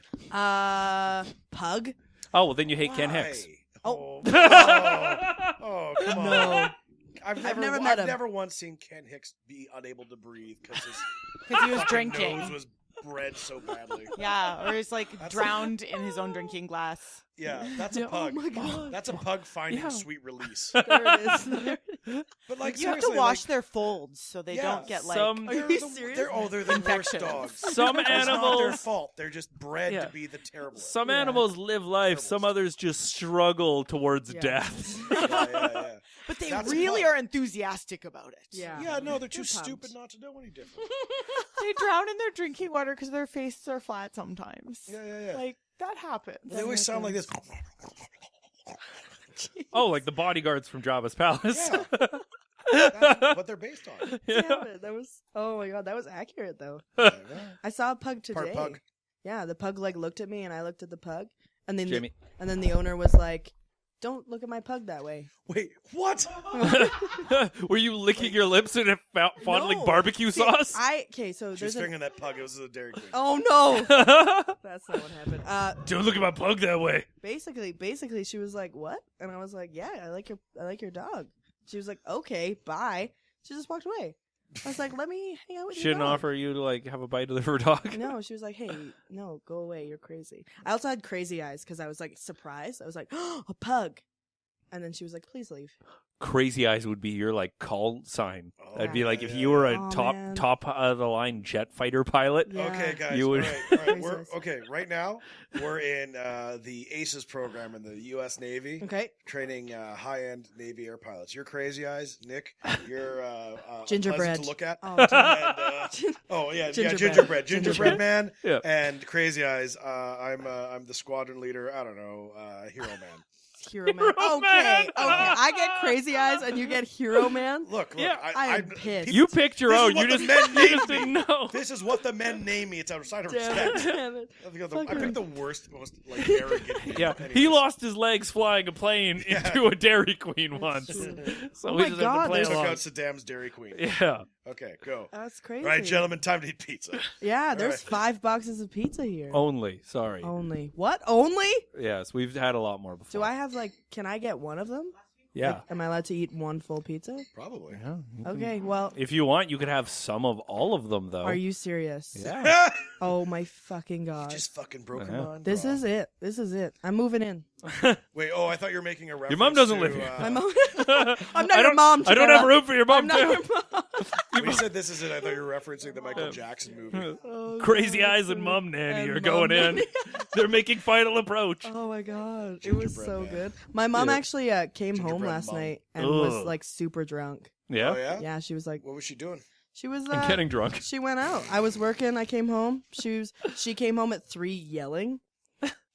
Pug. Oh, well then you hate Ken Why? Hicks. Oh, come on. No. I've never met him. never once seen Ken Hicks be unable to breathe because his Because he was fucking drinking. nose was bred so badly. Yeah, or he's like That's drowned in his own drinking glass. Yeah, that's a Yeah, pug. oh my God. That's a pug finding Yeah. sweet release. There it is. There it is. But like You have to seriously, wash like, their folds so they Yeah, don't get like. some- Are they're you the- serious? they're the worst Infections. dogs. Some It's not their animals fault. They're just bred Yeah. to be the terrible. some Yeah. animals live life, some others just struggle towards Yeah. death. yeah. But they That's really pug. are enthusiastic about it. Yeah. Yeah, no, they're too They're pumped. stupid not to know any different. They drown in their drinking water because their faces are flat sometimes. Yeah. Like, that happens. They always sound like this. Oh, like the bodyguards from Jabba's palace. Yeah. That's what they're based on. Damn it. That was. Oh my God. That was accurate though. I saw a pug today. Part pug. Yeah, the pug like looked at me and I looked at the pug, and then Jamie. and then the owner was like, "Don't look at my pug that way." Wait, what? Were you licking your lips and it fondling No. barbecue See, sauce? So She was there's fingering that pug. It was a Dairy Queen. Oh no, that's not what happened. Don't look at my pug that way. Basically, she was like, "What?" And I was like, "Yeah, I like your dog." She was like, "Okay, bye." She just walked away. I was like, "Let me hang out with She your didn't dog." offer you to like have a bite of her dog. No, she was like, "Hey, no, go away. You're crazy." I also had crazy eyes because I was like surprised. I was like, "Oh, a pug," and then she was like, "Please leave." Crazy Eyes would be your like call sign. Oh, That'd be like yeah, if yeah, you were a yeah. Oh, top man. top of the line jet fighter pilot. Yeah. Okay, guys. You would- All right. Crazy We're, eyes. okay, right now we're in the ACES program in the U.S. Navy, Okay. training high-end Navy air pilots. You're Crazy Eyes, Nick. You're Gingerbread. pleasant to look at. Oh, And, Gingerbread. gingerbread man, Yeah. and Crazy Eyes. I'm the squadron leader. I don't know, Hero Man. Hero Man. Okay. I get crazy eyes, and you get Hero Man. Look, Yeah, I am pissed. You picked your This is own. what You the just, men you named just me. didn't know. This is what the men name me. It's a sign of Damn it, respect. damn it. I picked the worst, most like arrogant. name. Yeah, Anyways. he lost his legs flying a plane Yeah. into a Dairy Queen once. true. So Oh we my just God, have to play there's- Took along. out Saddam's Dairy Queen. Yeah. Okay, go. That's crazy. All right, gentlemen, time to eat pizza. Yeah, there's right. 5 boxes of pizza here. Only. Sorry. Only. What? Only? Yes, we've had a lot more before. Do I have like? Can I get one of them? Yeah. Like, am I allowed to eat one full pizza? Probably. Yeah, you can- Okay, well, If you want, you could have some of all of them, though. are you serious? Yeah. Oh my fucking god. Just fucking broke Yeah. her mind. This bro. is it. This is it. I'm moving in. Wait, I thought you were making a reference. mom doesn't to, live here. My mom. I'm not I your don't- mom. I don't Tamara. have room for your mom, I'm not too. your mom. When you said this is it, I thought you were referencing the Michael Jackson movie. Oh, Crazy God, Eyes and so- Mom Nanny and are Mom going in. Nanny. They're making final approach. Oh my god, it was Gingerbread so man. good. My mom Yeah. actually came home Gingerbread last mom. night and was Ugh. like super drunk. Yeah? Oh, yeah? Yeah, she was like, What was she doing? she was I'm getting drunk. She went out. I was working. I came home. She came home at 3 yelling.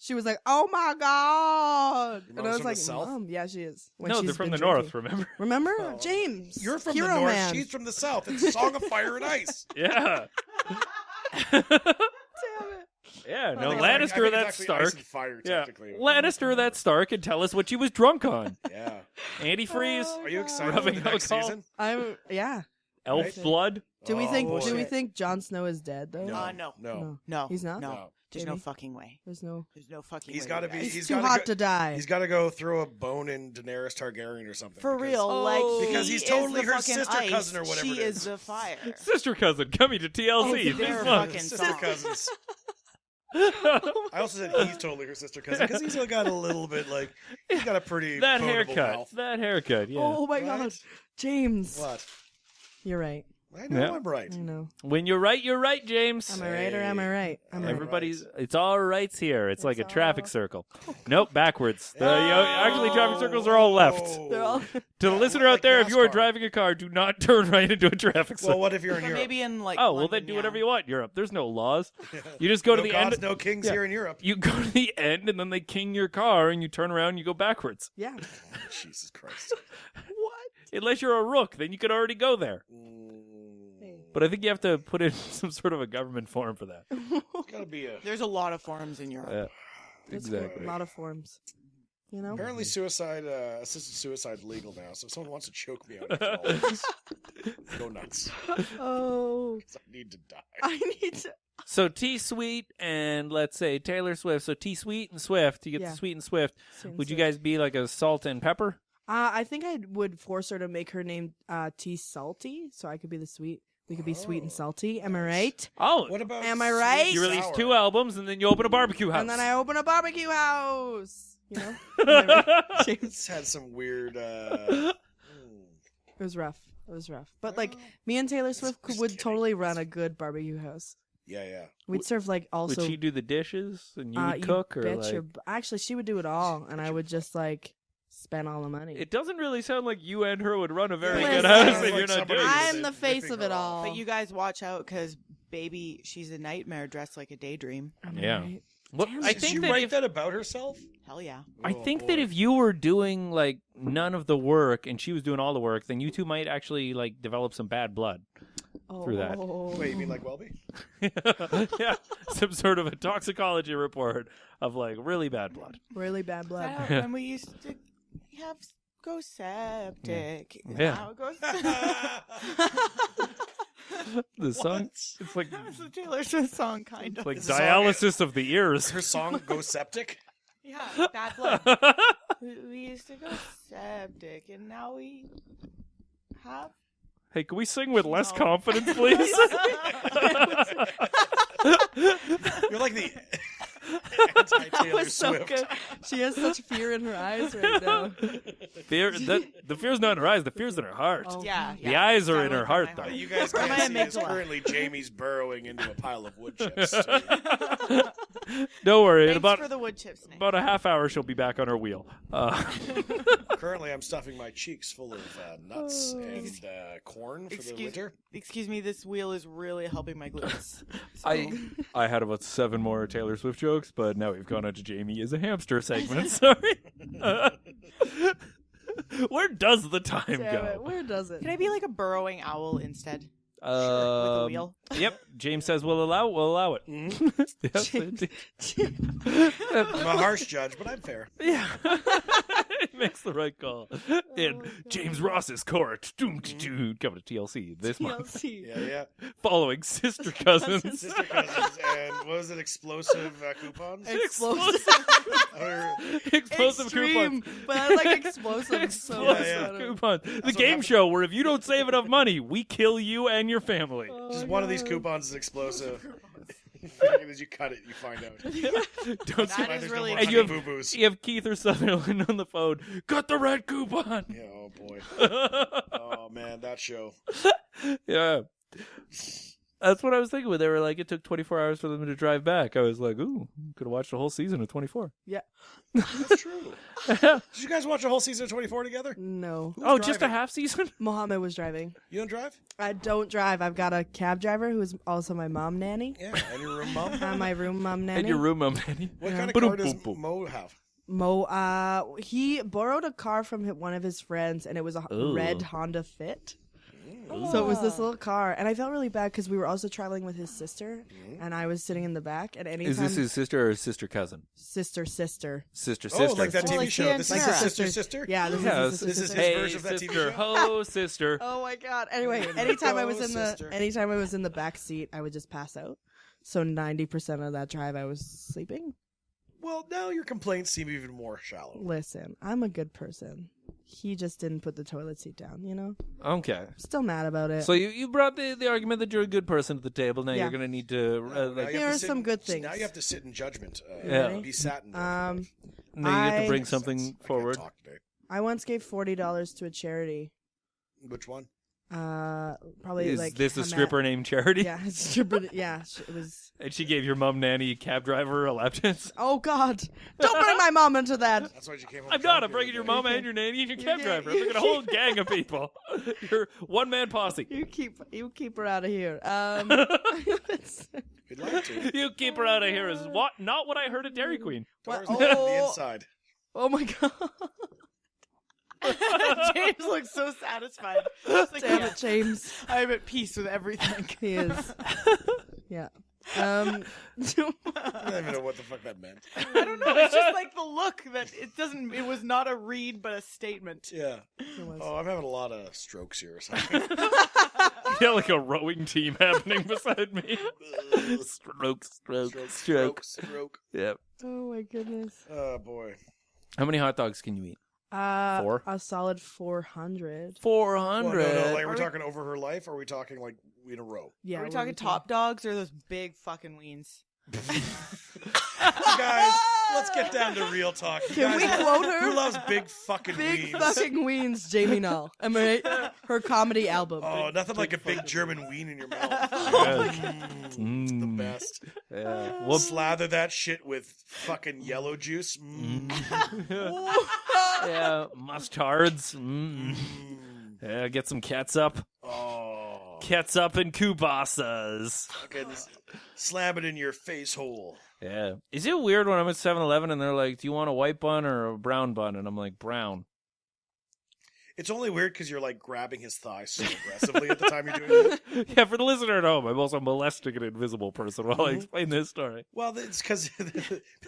She was like, "Oh my god!" Your And I mom's was from like, the South? "Mom, yeah, she is." When No, she's they're from been the drinking. north, remember? Remember, Oh. James? You're from Hero the north. Man. She's from the south. It's a Song of Fire and Ice. Yeah. Damn it. Yeah, no, I think Lannister it's or that actually Stark. Ice and Fire, Yeah, technically. Lannister or that Stark can tell us what she was drunk on. Yeah. Antifreeze, Oh, Are you excited Rubbing for the next alcohol? season? I'm yeah. elf Right? blood. Do we Oh, think? boy. Do we think Jon Snow is dead though? No. No. No. No. He's not? No. No. There's no Maybe. fucking way. There's no. There's no fucking He's way. got to you be. guys. He's He's too gotta hot go, to die. He's got to go throw a bone in Daenerys Targaryen or something. For because- real, like Because he he's is totally the her fucking sister ice, cousin or whatever She it is is. the fire. Sister cousin coming to TLC. It's this their month. fucking Sister song. cousins. I also said he's totally her sister cousin because he's got a little bit like he's got a pretty that potable haircut. mouth. That haircut. Yeah. Oh my Right? god, James. What? You're right. I know Yeah. I'm right. I know. When you're right, James. Am I right or am I right? I'm right. Everybody's, it's all rights here. It's like a It's traffic all- circle. Nope, backwards. Actually, traffic circles are all left. They're all. To the Yeah, listener out like there, if you are NASCAR. driving a car, do not turn right into a traffic Well, circle. what if you're in But Europe? maybe in like. Oh, well, London, then do yeah. whatever you want in Europe. There's no laws. You just go to no the gods, end. no kings Yeah. here in Europe. You go to the end, and then they king your car, and you turn around and you go backwards. Yeah. Jesus Christ. What? Unless you're a rook, then you could already go there. But I think you have to put in some sort of a government form for that. Gotta be a. There's a lot of forums in Europe. Yeah, It's exactly. a lot of forms. You know. Apparently, assisted suicide is legal now. So if someone wants to choke me out, after all this, go nuts. Oh, 'Cause I need to die. I need to. So T Sweet and let's say Taylor Swift. So T Sweet and Swift. You get Yeah. the Sweet and Swift. Soon, Would you soon. guys be like a salt and pepper? I think I would force her to make her name T Salty, so I could be the sweet. We could be sweet and Oh, salty. Am I nice. right? Oh, What about? Am I sweet right? and you release sour? 2 albums and then you open a barbecue house. And then I open a barbecue house. You know. Am I right? James? It's had some weird. It was rough. It was rough. But like me and Taylor Swift just would kidding. totally run a good barbecue house. Yeah, yeah. We'd serve like Would also. she do the dishes and you would you cook, or bet like? your- actually, she would do it all, and I would just like spend all the money. It doesn't really sound like you and her would run a very Listen. good house Sounds if like you're not somebody doing was it. I'm the face ripping of her it off. all. But you guys watch out because baby, she's a nightmare dressed like a daydream. Am I Yeah. right? Well, Damn I it. Did think you that write if, that about herself? Hell yeah. I Oh, think boy. that if you were doing like none of the work and she was doing all the work, then you two might actually like develop some bad blood. through that. Oh. Wait, you mean like Welby? Yeah, some sort of a toxicology report of like really bad blood. Really bad Is blood. that how- when we used to have go septic. Is that Yeah. how it goes? The song, What? it's like That was the Taylor Swift song, kind of. like Is the song- dialysis of the ears. Her song "Go Septic." Yeah, bad blood. We used to go septic, and now we have. Hey, can we sing with less No. confidence, please? You're like the anti-Taylor was so Swift. good. She has such fear in her eyes right now. Fear, the fear's not in her eyes. The fear's in her heart. Oh. Yeah, The eyes are in Definitely her heart, my though. You guys Or can't my see this. amygdala. Currently, Jamie's burrowing into a pile of wood chips. Don't worry. In Thanks about for the wood chips, Nick. about a half hour, she'll be back on her wheel. Currently, I'm stuffing my cheeks full of nuts and corn for the Excuse- winter. Excuse me, this wheel is really helping my glutes. I had about 7 more Taylor Swift jokes, but now we've gone on to Jamie is a hamster segment. Sorry. Where does the time Damn it, go? where does it? Can I be like a burrowing owl instead? With a Um, wheel. Yep. James says we'll allow it. Yes, James- indeed. I'm a harsh judge, but I'm fair. Yeah. makes the right call. In James Ross's court, coming to TLC this month, TLC. Yeah. following Sister Cousins. Sister cousins and what was it? Explosive coupons. Explosive. Or- Explosive Extreme, coupons. but I like explosive. Explosive Yeah. coupons. The what game happened. show where if you don't save enough money, we kill you and your family. Just one of these coupons is explosive. As you cut it, you find out. Don't That There's is no really more And honey you have- boo-boos. You have Keith or Sutherland on the phone. Got the red coupon. Yeah, oh boy. Oh man, that show. Yeah. That's what I was thinking when they were like, it took 24 hours for them to drive back. I was like, ooh, could have watched the whole season of 24. That's true. Did you guys watch a whole season of 24 together? No. Oh, just a driving? half season? Mohammed was driving. You don't drive? I don't drive. I've got a cab driver who's also my mom nanny. Yeah, and your room mom? My room mom nanny. And your room, Daddy. What kind of Boom, car does boom, boom. Mo have? Mo, he borrowed a car from one of his friends, and it was a Ooh. red Honda Fit. So it was this little car, and I felt really bad because we were also traveling with his sister, and I was sitting in the back. And anytime Is this his sister or his sister cousin? sister? Sister, Oh, sister. like that Well, TV like show. he and This is Tara. his sister's sister? Yeah, this Yeah, is his this is sister. his Hey, version of that TV sister. show? Ho, sister. Oh my god. Anyway, anytime I was Go, in the sister. anytime I was in the back seat, I would just pass out. So 90% of that drive I was sleeping. Well, now your complaints seem even more shallow. Listen, I'm a good person. He just didn't put the toilet seat down, you know? Okay. Still mad about it. So you brought the argument that you're a good person to the table. Now Yeah. you're going to need to Now like, you There have to are sit some in- good things. Now you have to sit in judgment. Yeah. Be sat in now you get to I- bring something I can't forward. talk today. I once gave $40 to a charity. Which one? Probably Is like this a Hamat. stripper named Charity? Yeah, it's stripper. Yeah, it was. And she gave your mom nanny cab driver a lap dance? Oh God! Don't bring my mom into that. That's why she came home. I'm drunk not. the I'm bringing other your day. mom and your nanny and your cab can't- driver. I'm bringing a whole gang of people. You're one-man posse. You keep her out of here. We'd like to. You keep her out of here is what? Not what I heard at Dairy Queen. Doors What? on the Oh. inside. Oh my God! James looks so satisfied. He's like, Damn "Yeah, it, James. I'm at peace with everything. He is. Yeah. I don't even know what the fuck that meant. I don't know. It's just like the look that it doesn't. It was not a read, but a statement. Yeah. It was. Oh, I'm having a lot of strokes here or something. Yeah, like a rowing team happening beside me. Stroke, stroke, stroke. Stroke. Yep. Oh my goodness. Oh boy. How many hot dogs can you eat? 4? A solid 400. 400. Well, no, like Are we're we- talking over her life, or are we talking like in a row? Yeah. Are we what talking top dogs or those big fucking weens? Guys, let's get down to real talk. You Can guys, we quote her? Who loves big fucking Big weens? fucking weens, Jamie Null. Am I right? Her comedy album. Oh, nothing like a big German ween in your mouth. Yes. It's the Mm. best. Yeah. We'll slather that shit with fucking yellow juice. Yeah, mustards. Mm. Mm. Yeah, get some ketchup. Oh, Ketchup and kubasas. fucking slam it in your face hole. Yeah. Is it weird when I'm at 7-Eleven and they're like, do you want a white bun or a brown bun? And I'm like, brown. It's only weird because you're like grabbing his thigh so aggressively at the time you're doing it. Yeah, for the listener at home, I'm also molesting an invisible person while I explain this story. Well, it's because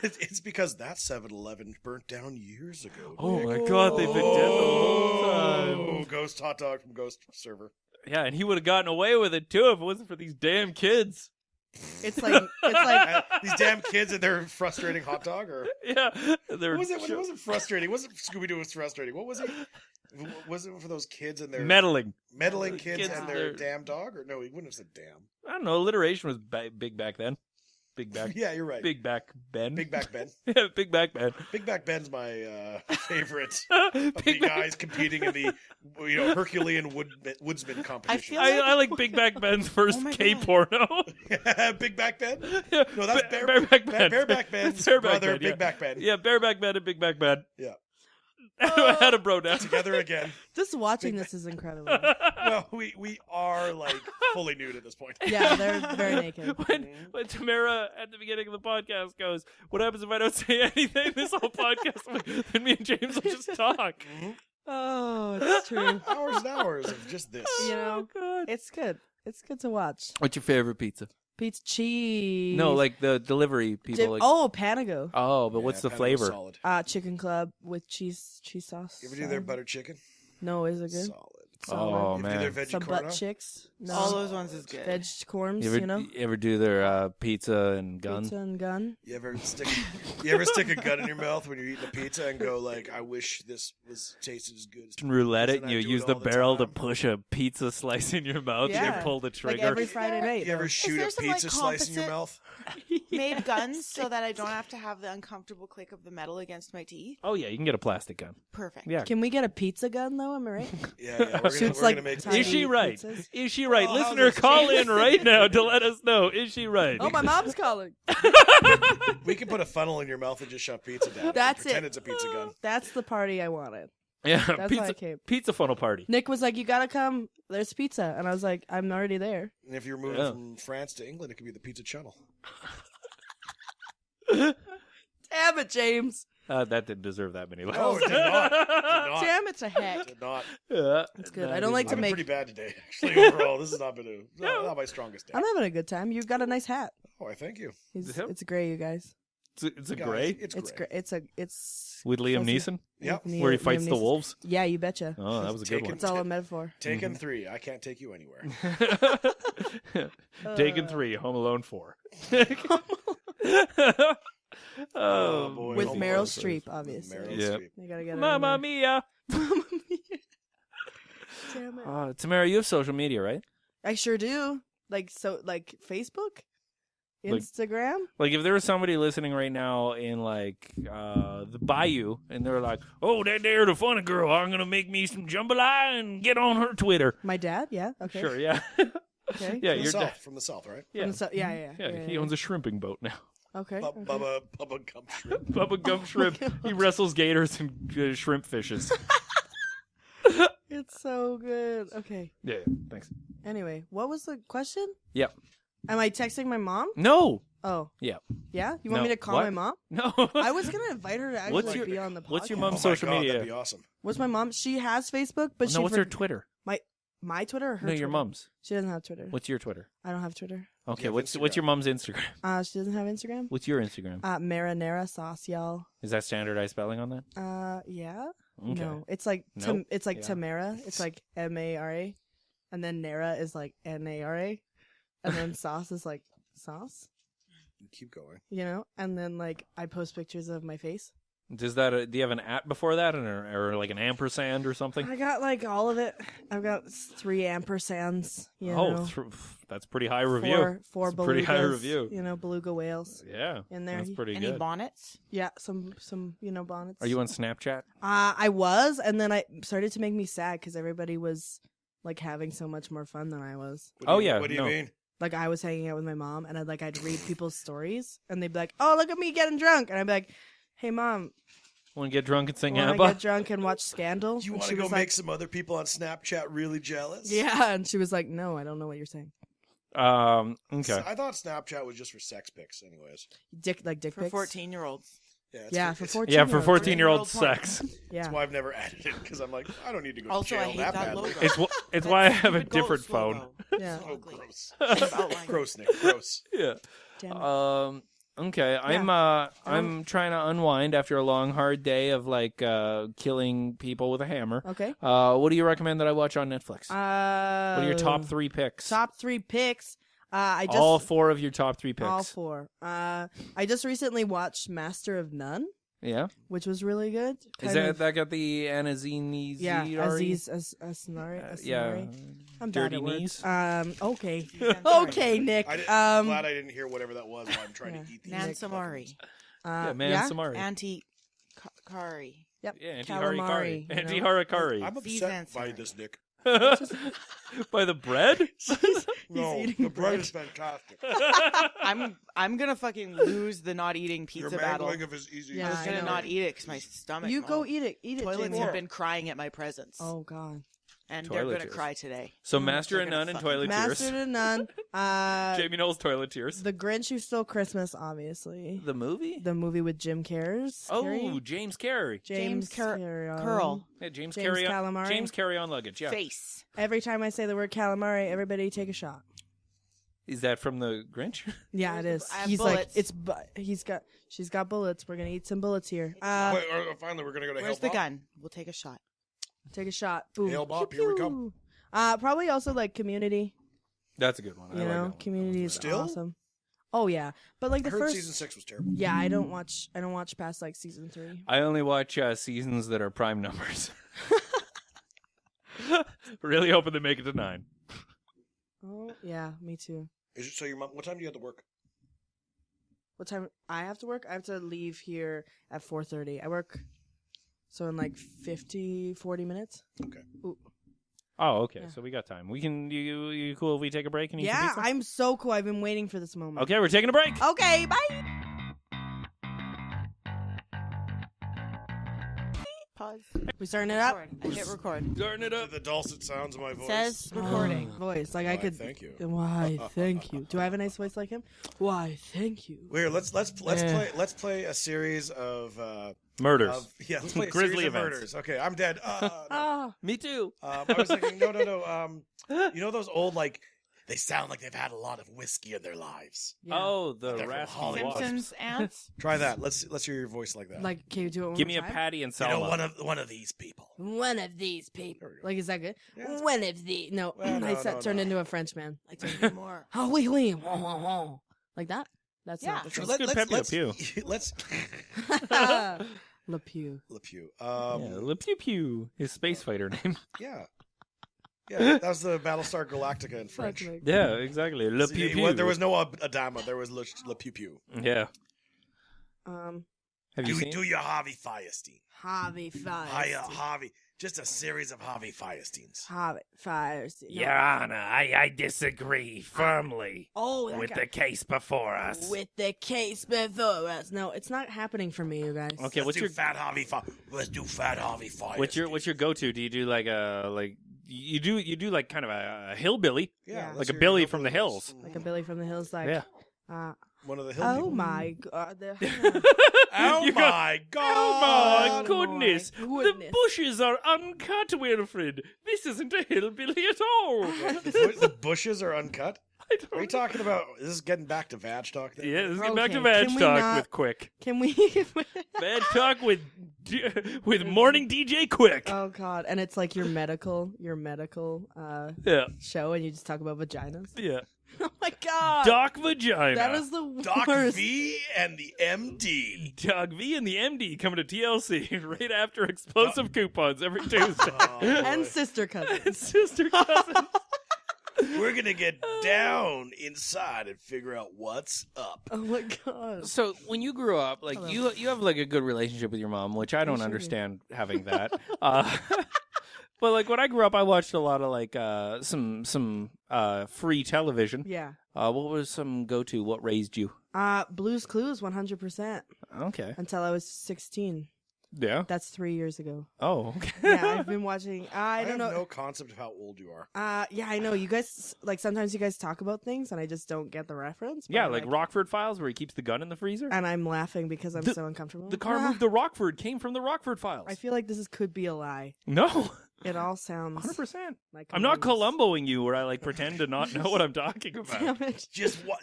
it's because that 7-Eleven burnt down years ago. Oh Nick. my god, they've been dead the whole time. Oh, ghost hot dog from Ghost Server. Yeah, and he would have gotten away with it too if it wasn't for these damn kids. It's like These damn kids and their frustrating hot dog, or Yeah, they're what was it? It wasn't frustrating. It wasn't Scooby Doo was frustrating. What was it? Was it for those kids and their meddling. meddling kids, Kids and and their their- damn dog? Or no, he wouldn't have said damn. I don't know. Alliteration was big back then. Big back. Yeah, you're right. Big back Ben. Big Back Ben. Yeah, Big back Ben. Big Back Ben's my favorite of the Big back. guys competing in the Herculean woodsman competition. feel I like Big Back Ben's first Oh my gay God. porno. Big Back Ben? Yeah, No, that's Bareback Ben. Bareback Ben's Bareback brother, Ben, yeah. Big Back Ben. Yeah, Bareback Ben and Big Back Ben. Yeah. I had a bro down. Together again. just watching this is incredible. Well, we are like fully nude at this point. Yeah, they're very naked. When Tamara at the beginning of the podcast goes, "What happens if I don't say anything this whole podcast?" Then me and James will just talk. Oh, it's true. Hours and hours of just this. You know, Oh, God. it's good. It's good to watch. What's your favorite pizza? Pizza cheese. No, like the delivery people. Like, Panago. oh, but what's the Panago's flavor? Solid. Chicken club with cheese sauce. You ever do their butter chicken? No, is it good? Solid. Solid. Oh, You ever do their man. veggie Some butt corno? chicks. No. All those ones is good. Veg corms, You ever do their pizza and gun? Pizza and gun. You ever stick a gun in your mouth when you're eating a pizza and go like, I wish this was tasted as good as Roulette it, and and I you do use it the all the barrel to time. push a pizza slice in your mouth. Yeah. You pull the Like trigger. every Friday night. You ever though. shoot there a some, pizza like, slice in your composite- mouth? Made guns so that I don't have to have the uncomfortable click of the metal against my teeth. Oh yeah, you can get a plastic gun. Perfect. Yeah. Can we get a pizza gun though? Am I right? Yeah, we're Shoots gonna like make tiny Is she right? pizzas. Is she right? Oh, Listener, how's this? call in right now to let us know. Is she right? Oh, my mom's calling. We can put a funnel in your mouth and just shove pizza down. That's and pretend it. it's a pizza gun. That's the party I wanted. Yeah, That's why I pizza, came. pizza funnel party. Nick was like, "You gotta come. There's pizza," and I was like, "I'm already there." And if you're moving Yeah. from France to England, it could be the pizza channel. Damn it, James. That didn't deserve that many laughs. No, it did not. Did not. Damn it, to heck. Did not. Yeah, It's good. that I don't is- like I've to been make. pretty bad today, actually. Overall, this has not been not my strongest day. I'm having a good time. You got a nice hat. Oh, I thank you. Yep. It's gray, you guys. It's a Guys, gray It's It's great. gray. It's with Liam fuzzy. Neeson, Yep. Liam where he fights Neeson. the wolves. Yeah, you betcha. Oh, that was a good Taken- one. It's all a metaphor. Taken 3. I can't take you anywhere. Taken 3, Home Alone 4. Oh, boy. With Home Meryl Alone. Streep, obviously. Meryl Yeah. Streep. You gotta get her in Mamma there. mia! Mamma mia. Damn it. Tamara, you have social media, right? I sure do. Like Facebook, Like- Instagram. Like, if there was somebody listening right now in, like, the Bayou, and they're like, oh, that there the funny girl, I'm going to make me some jambalaya and get on her Twitter. My dad. Yeah. Okay. Sure, yeah. Okay. Yeah, From the your South, dad. from the South, right? Yeah. Yeah. He owns a shrimping boat now. Okay. Bubba Gump Shrimp. Bubba Gump Shrimp. He wrestles gators and shrimp fishes. It's so good. Okay. Yeah, thanks. Anyway, what was the question? Yep. Am I texting my mom? No. Oh. Yeah. Yeah? You want No. me to call What? my mom? No. I was gonna invite her to actually be on the podcast. what's your Oh mom's my social God, media? that'd be awesome. What's my mom? She has Facebook, but no, she what's her Twitter? my Twitter or her No, Twitter? your mom's. She doesn't have Twitter. What's your Twitter? I don't have Twitter. Okay, have what's Instagram. your mom's Instagram? She doesn't have Instagram. What's your Instagram? Marinara sauce, y'all. Is that standardized spelling on that? Yeah. Okay. No, it's like Nope. it's like Yeah. Tamara. It's like Mara, and then Nara is like Nara, and then sauce is like sauce. Keep going. You know, and then like I post pictures of my face. Does that? Do you have an at before that, or like an ampersand or something? I got like all of it. I've got 3 ampersands. You know, That's pretty high review. Four It's a pretty high belugas, review. You know, beluga whales. Yeah, In there. that's pretty Any good. bonnets? Yeah, some bonnets. Are you on Snapchat? I was, and then I started to make me sad because everybody was like having so much more fun than I was. Oh, yeah, What do you no. mean? Like I was hanging out with my mom, and I'd read people's stories, and they'd be like, "Oh, look at me getting drunk," and I'd be like, "Hey, mom, Want to get drunk and sing want to ABBA? get drunk and watch Scandal?" You And want she to go was make like, some other people on Snapchat really jealous? Yeah, and she was like, "No, I don't know what you're saying." Okay. I thought Snapchat was just for sex pics, anyways. Dick For pics. 14-year-olds. Yeah, For it's- 14. Yeah, for 14-year-old 14-year-old porn. sex. Yeah. That's why I've never added it because I'm like, I don't need to go to Also, jail I hate that that badly. logo. It's why I have a Stupid Ghost different phone. logo. Yeah. Oh, Ugly. gross. Outline. Gross, Nick. Gross. Yeah. Damn it. Okay. I'm trying to unwind after a long, hard day of like killing people with a hammer. Okay. What do you recommend that I watch on Netflix? What are your top 3 picks? Top 3 picks? I just all 4 of your top 3 picks. all 4. I just recently watched Master of None, Yeah. which was really good. Is that got the Anazini? Yeah, Aziz Asnari. Yeah. I'm Dirty bad at knees. words. Okay. Samari. Okay, Nick. I'm glad I didn't hear whatever that was while I'm trying Yeah. to eat these. Nan Samari. Yeah, man, yeah? Samari. Kari. Yep. Yeah, Anti Calamari, Harikari. you know? Anti Harikari. I'm These upset by answers. this, Nick. By the bread? No, eating the bread is fantastic. I'm gonna fucking lose the not eating Your pizza battle. mangling of his easy. Yeah, I was I gonna know. not eat it because my stomach. You go won't. eat it. Eat it. Toilets Jamie. have been crying at my presence, Oh God. and they're Toilet gonna tears. cry today. So Master they're and gonna None and fucking- Toilet Master Tears. of None. Jamie Knowles Toilet Tears. The Grinch Who Stole Christmas, obviously. The movie? The movie with Jim Carrey. Oh, James Carrey. James Curl. Yeah, James James Carrey. Calamari. James Carrey on luggage. Yeah. Face. Every time I say the word calamari, everybody take a shot. Is that from the Grinch? Yeah, it is. I have He's bullets. like, she's got bullets. We're gonna eat some bullets here. Wait, finally, we're gonna go to Where's Hail the Bob? gun? We'll take a shot. Take a shot. Boom. Hail Bob, Pew, here we pew. come. Probably also like Community. That's a good one. I You like that know, one. Community is Still? awesome. Oh yeah, but like I the heard first season 6 was terrible. Yeah, I don't watch past like season 3. I only watch seasons that are prime numbers. Really hoping they make it to 9. Oh yeah, me too. So your mom? What time do you have to work? What time I have to work? I have to leave here at 4:30. I work so in like 40 minutes. Okay. Ooh. Oh, okay. Yeah. So we got time. We can. You cool if we take a break and eat some Yeah, pizza? I'm so cool. I've been waiting for this moment. Okay, we're taking a break. Okay, bye. Pause. We starting it up? Record. I hit record. Starting it up. The dulcet sounds of my voice. Says recording. Voice like I Why, could. thank you. Why? Thank you. Do I have a nice voice like him? Why? Thank you. Weird. Let's play a series of Murders. let's play a Grisly series of events. murders. Okay, I'm dead. No. Ah. Me too. I was thinking, no. You know those old like they sound like they've had a lot of whiskey in their lives. Yeah. Oh, the They're from rascal Hollywood. wasp. Simpsons ants. Try that. Let's hear your voice like that. Like, can you do it one Give more me a time? Patty and you know, Selma. one of these people. One of these people. There we go. Like, is that good? Yeah, it's- One of the. No, Well, no, I said, no, turned no. into a French man. Like to hear more. Oh, oui, oui. Like that? That's Yeah. not the Sure. same. Let's get Pepe Le Pew. Let's Le Pew. Le Pew. Yeah, Le Pew Pew. His space fighter name. Yeah. Yeah, that was the Battlestar Galactica in French. Fuck, like- Yeah, exactly. Le Pew Pew. There was no Adama. There was Le Pew Pew. Yeah. Have you Do, seen? do your Harvey Firestein. Harvey Fires. Harvey. Just a series of Harvey Firesteins. Harvey Fires. No. Your Honor, I disagree firmly Oh, that with guy. the case before us. With the case before us. No, it's not happening for me, you guys. Okay, Let's what's do your Fat Harvey Let's do Fat Harvey Firestein. what's your go to? Do you do like a you do like kind of a hillbilly? Yeah. let's Like a hear Billy your from the Billy hills. Like a Billy from the hills, like, Yeah. One of the hill oh people. my god. Oh You got- my Oh God! my goodness. my goodness. The bushes are uncut, Wilfred. This isn't a hillbilly at all. The bushes are uncut. I Are we don't talking about? Is this getting back to Vag talk? Then? Yeah, let's get back to Okay, Vag can we Talk not- with Quick. Can we? Vag Talk with morning DJ Quick. Oh god, and it's like your medical Yeah, show, and you just talk about vaginas. yeah. Oh my god, Doc Vagina. that is the Doc worst. V and the MD. Doc V and the MD coming to TLC right after explosive coupons every Tuesday. Oh, And boy. sister cousins. Sister cousin. We're gonna get down inside and figure out what's up. Oh my god. So when you grew up, like Hello. you have like a good relationship with your mom, which I don't sure do. understand having that. But like when I grew up, I watched a lot of like some free television. Yeah. What was some go to? What raised you? Blue's Clues 100% Okay. until I was 16. Yeah. That's 3 years ago. Oh. Okay. Yeah, I've been watching. I I don't have know. no concept of how old you are. Yeah, I know. You guys, like, sometimes you guys talk about things and I just don't get the reference. but Yeah, I'm like Rockford Files, where he keeps the gun in the freezer. And I'm laughing because I'm The- so uncomfortable. The car moved to Rockford came from the Rockford Files. I feel like this could be a lie. No, It all sounds 100%. like I'm not horrendous. Columboing you, where I like pretend to not know what I'm talking about. Damn it.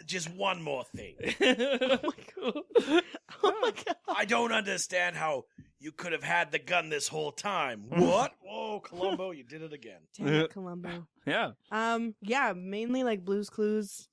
Just one more thing. Oh my god. I don't understand how you could have had the gun this whole time. What? Whoa, Columbo, you did it again. Damn it, Columbo. Yeah, Yeah, mainly like Blue's Clues.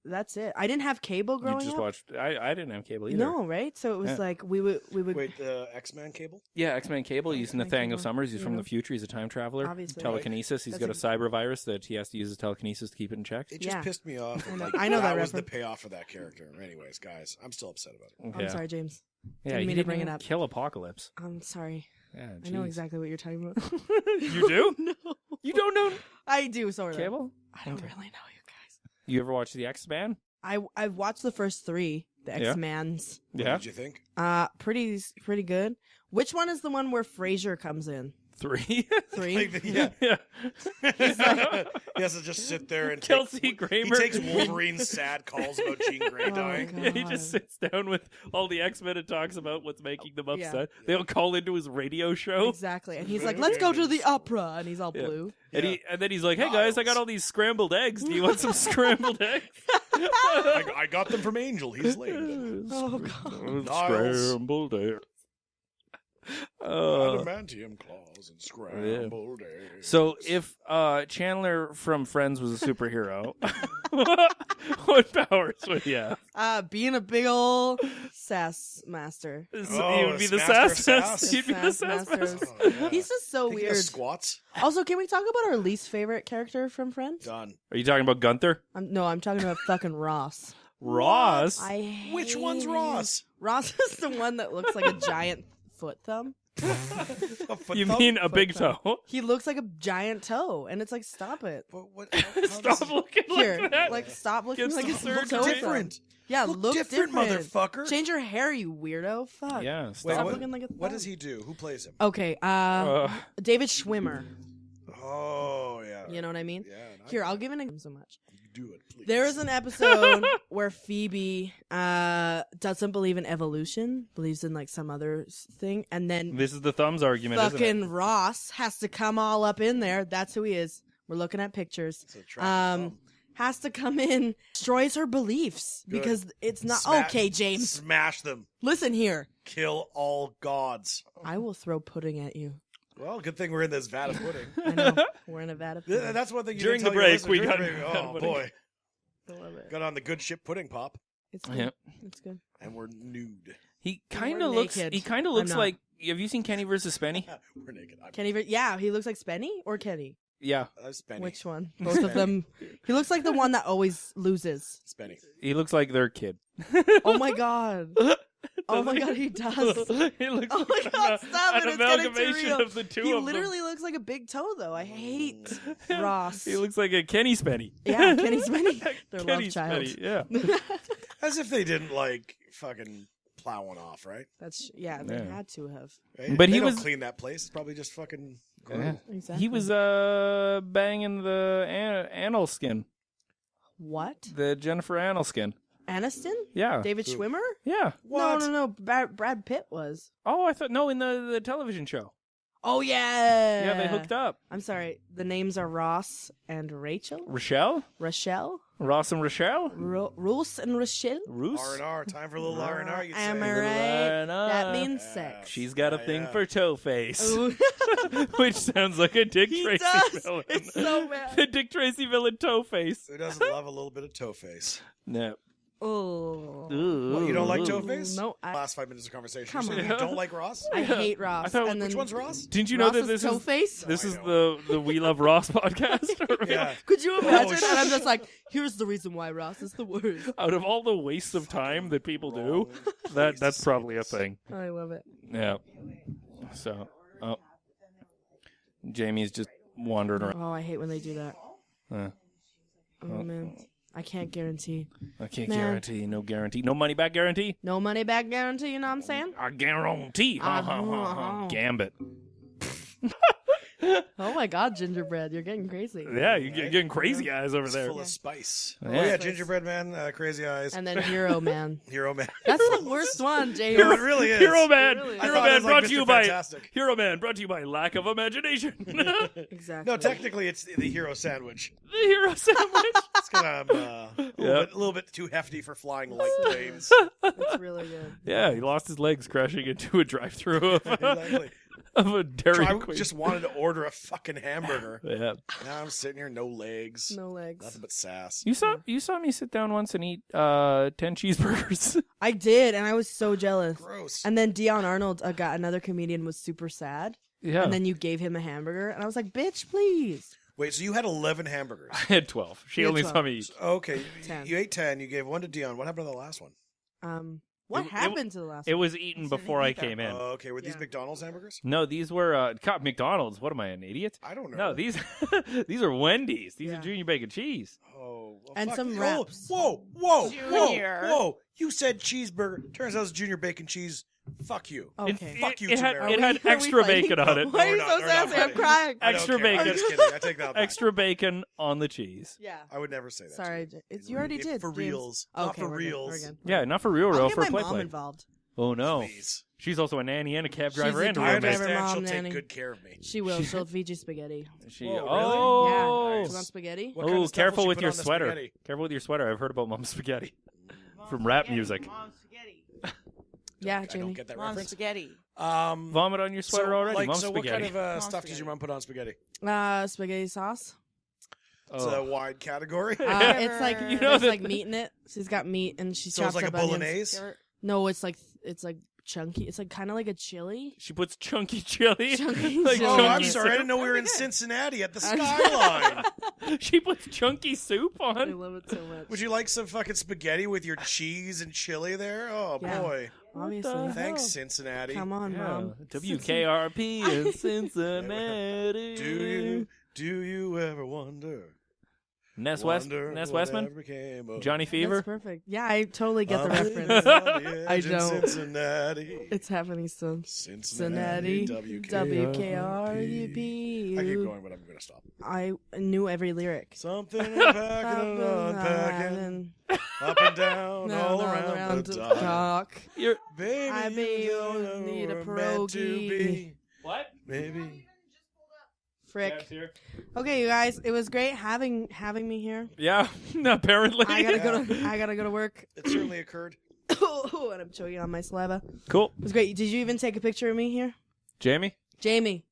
That's it. I didn't have cable you growing just up. watched. I didn't have cable either. No, right? So it was Yeah. like we would Wait, the X-Men cable? Yeah, X-Men Cable. He's X-Men Nathaniel Cable. Summers. He's from Yeah. the future. He's a time traveler. Obviously. Telekinesis. He's That's got a cyber virus that he has to use his telekinesis to keep it in check. It just Yeah. pissed me off. I know- Like, I know that was the reference. payoff for that character. Anyways, guys, I'm still upset about it. I'm sorry, James. Yeah, Didn't he mean to didn't bring it even up. kill Apocalypse. I'm sorry. Yeah, I know jeez. exactly what you're talking about. You do? No. You don't know I do, sort of. Cable? I don't Okay. really know you guys. You ever watch the X-Men? I've watched the first 3, the Yeah. X-Mans. What Yeah. did you think? Pretty good. Which one is the one where Frasier comes in? 3. 3. Like, yeah. Yeah. He has to just sit there and Kelsey he Grammer. takes Wolverine's sad calls about Jean Grey Oh, dying. God. Yeah, he just sits down with all the X-Men and talks about what's making them Yeah. upset. They'll call into his radio show. Exactly. And he's like, let's go to the opera. And he's all Yeah. blue. And then he's like, hey guys, I got all these scrambled eggs. Do you want some scrambled eggs? I got them from Angel. He's lame. Oh, God. Niles. Scrambled eggs. Adamantium claws and scrambled eggs. So if Chandler from Friends was a superhero, what powers would he have? Being a big ol' sass master. He Oh, would be the master of sass. sass. He'd be the Sass sass masters. master. Oh, yeah. He's just so Think he weird. has squats. Also, can we talk about our least favorite character from Friends? Done. Are you talking about Gunther? No, I'm talking about fucking Ross. Ross? I hate Which one's Ross? Ross is the one that looks like a giant foot thumb. A foot You thumb? mean a big thumb. toe? He looks like a giant toe, and it's like, stop it. What, how Stop does- looking Here, like that. like, stop looking Get like a some toe surgery. different. Yeah, Look look different, motherfucker. Change your hair, you weirdo. Fuck. Yeah, Wait, stop Stop what, looking like a what thumb. does he do? Who plays him? Okay, David Schwimmer. Oh, yeah. You know what I mean? Yeah. Here, I'll give an example so much. Do it, please. There is an episode where Phoebe doesn't believe in evolution, believes in like some other thing, and then This is the thumbs argument, isn't fucking it? Ross has to come all up in there. That's who he is. We're looking at pictures. It's a attractive thumb. Has to come in, destroys her beliefs Good. because it's not Sma- okay. James, Smash them. listen here. Kill all gods. I will throw pudding at you. Well, good thing we're in this vat of pudding. I know we're in a vat of pudding. That's one thing you During didn't the tell your break, we listeners. got During the break, vat oh, of pudding. boy. I love it. Got on the good ship pudding pop, It's good. Yeah. It's good. and we're nude. He We're kind of looks. naked. He kind of I'm looks not. like. Have you seen Kenny versus Spenny? We're naked. Kenny, yeah, he looks like Spenny or Kenny. Yeah, I'm Spenny. Which one? Both of them. He looks like the one that always loses. Spenny. he looks like their kid. Oh my god. Oh my god, he does. He looks Oh my like god, stop an it! It's getting too amalgamation real. of the two He of literally looks like a big toe, though. I hate them. Ross. He looks like a Kenny Spenny. Yeah, Kenny Spenny. Their Kenny love child. Spenny, yeah. As if they didn't like fucking plow one off, right? That's they Yeah. had to have. Right? But they he don't was- clean that place. It's probably just fucking. Yeah. Exactly. He was banging the Anal skin, What? the Jennifer Anal skin. Aniston? Yeah, David Who? Schwimmer? yeah. What? No. Brad Pitt was. Oh, I thought no, in the television show. Oh yeah. Yeah, they hooked up. I'm sorry. The names are Ross and Rachel. Rochelle, Rochelle. Ross and Rochelle, Roos and Rochelle. Roos. R&R. Time for a little R&R. You Am say. I Little right? R&R. That means Yeah. sex. She's got a Yeah, thing yeah. for toe face, Ooh. which sounds like a Dick He Tracy does. villain. It's so bad. The Dick Tracy villain toe face. Who doesn't love a little bit of toe face? No. Oh. What, you don't like toe face? No, Last 5 minutes of conversation. Come you said on. you don't like Ross? I hate Ross. I thought- and then Which one's Ross? Didn't you know Ross that is this toe is face? this I is know. the We Love Ross podcast? Yeah. Could you imagine? shit. And I'm just like, here's the reason why Ross is the worst. Out of all the wastes of time that people do, Wrong. that's probably a thing. I love it. Yeah. So, oh, Jamie's just wandering around. Oh, I hate when they do that. Uh, Oh man, I can't guarantee. I can't Man. guarantee. No guarantee. No money back guarantee. No money back guarantee. You know what I'm saying? I guarantee. Gambit. Oh my God, gingerbread, you're getting crazy. Yeah, you're getting crazy eyes over It's there. full of spice. Yeah. Oh yeah, gingerbread man, crazy eyes, And then Hero Man. hero man. That's the worst one, James. It really is. Hero Man. Really? I Hero thought it Man was like brought to Mr. you by Fantastic. Hero Man brought to you by lack of imagination. The Exactly. No, technically it's the hero sandwich. hero sandwich. It's kind of a Yeah. little bit too hefty for flying light planes. It's really good. Yeah, he lost his legs crashing into a drive-through Exactly. of a Dairy I Queen. just wanted to order a fucking hamburger. Yeah. Now I'm sitting here, no legs, No legs. nothing but sass. You saw me sit down once and eat 10 cheeseburgers. I did, and I was so jealous. Gross. And then Dion Arnold, another comedian, was super sad. Yeah. And then you gave him a hamburger, and I was like, bitch, please. Wait, so you had 11 hamburgers? I had 12. She You had only 12. saw me eat. Okay, 10. you ate 10. You gave one to Dion. What happened to the last one? What It- happened to the last It one? was eaten before I came in. Okay, were these Yeah. McDonald's hamburgers? No, these were God, McDonald's. What am I, an idiot? I don't know. No, these these are Wendy's. These Yeah. are junior bacon cheese. Oh, well, And fuck some you. wraps. Oh, whoa, Junior. whoa! You said cheeseburger. Turns out it's junior bacon cheese Fuck you. Okay. Fuck you, it had, Tamara. it had Are we extra fighting? bacon on it. Why are you No, so we're not sassy? I'm fighting. crying. I don't Extra care. I'm bacon. just kidding. I take that back. Extra bacon on the cheese. Yeah. I would never say that. Sorry, to you. you already If did. For James. reals. Not Okay, for we're good, reals. we're good. Yeah, not for real, I'll real, get for my play mom play. involved. Oh no, Please. she's also a nanny and a cab She's driver a and a I cab roommate. driver. understand mom, she'll nanny. take good care of me. She will. She'll feed you spaghetti. She, Whoa, really? oh, Yeah. Do you want spaghetti? What kind oh, of stuff will careful she with put your on the sweater. spaghetti? Careful with your sweater. I've heard about Mom Spaghetti from rap music. Mom spaghetti. Yeah, I Jamie. don't get that Mom reference. spaghetti. Vomit on your sweater already. Like, Mom so what Spaghetti. kind of Mom stuff does spaghetti. your mom put on spaghetti? Spaghetti sauce. It's a wide category. It's like You know there's that- like meat in it. She's got meat and she So chops it's like up a onions. bolognese. No, it's like chunky. It's like kind of like a chili. She puts chunky chili. Chunky Like chili. Oh, I'm chunky sorry. I soup. didn't know we were in Cincinnati at the Skyline. She puts chunky soup I on. love it so much. Would you like some fucking spaghetti with your cheese and chili there? Oh Yeah. boy. Obviously. Thanks, Cincinnati. Come on, mom. WKRP in Cincinnati. Do you ever wonder? Ness wonder Westman? whatever became of Johnny That's Fever? perfect. Yeah, I totally get the I'm reference. living on the I edge in don't. Cincinnati. It's happening soon. Cincinnati. Cincinnati. WKRP. WKRUP. I keep going, but I'm going to stop. I knew every lyric. Something unpacking and unpacking. Up and down, all around the dock. You're, Baby, I may you need a were meant to pierogi. be. what? Maybe. Frick. Okay, you guys, it was great having me here. Yeah, apparently. I gotta go to work. It certainly occurred. And I'm choking on my saliva. Cool. It was great. Did you even take a picture of me here? Jamie? Jamie.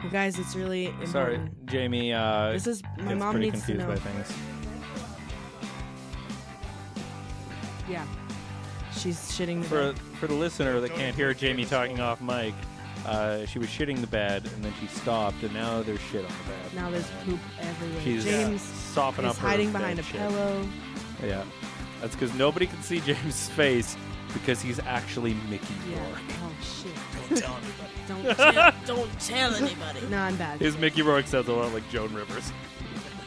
You guys, it's really important. Sorry, Jamie. This is my gets mom pretty needs to confused know. by things. Yeah. She's shitting the For bed. the listener that can't hear Jamie talking off mic, she was shitting the bed and then she stopped and now there's shit on the bed. Now there's poop everywhere. She's James softening is up her hiding bed behind a shit. pillow. Yeah, that's because nobody can see James' face because he's actually Mickey Yeah. Rourke. Oh shit. Don't tell anybody. Don't tell anybody. No, I'm bad. His Mickey Rourke sounds a lot like Joan Rivers.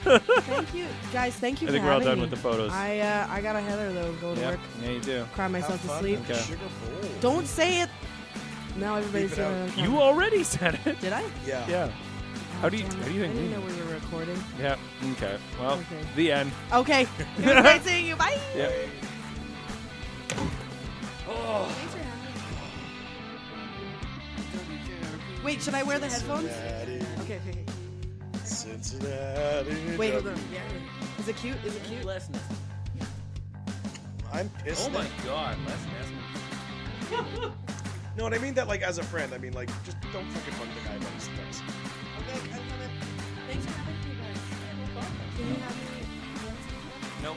Thank you, guys. Thank you I think for we're all having done me. with the photos. I got a header though. Go to Yeah, work. yeah, you do. Cry myself to Have fun. sleep. Okay. Sugar bowl. Don't say it. Now everybody's Beep it gonna. out. come. You already said it. Did I? Yeah. Yeah. How do you Damn it. think I didn't we- know we were recording. Yeah. Okay. Well, Okay. the end. Okay. It was great seeing you. Bye. Yeah. Thanks for having me. Wait, should I wear the headphones? Cincinnati, Okay. Cincinnati. Wait, hold on. Yeah. Is it cute? Is it cute? I'm pissed. Oh my God, Les Nessman. No, and I mean that like as a friend. I mean like just don't fucking bug the guy about his things. Okay, I'm coming. Thanks for having me, guys. Can you have me? Nope.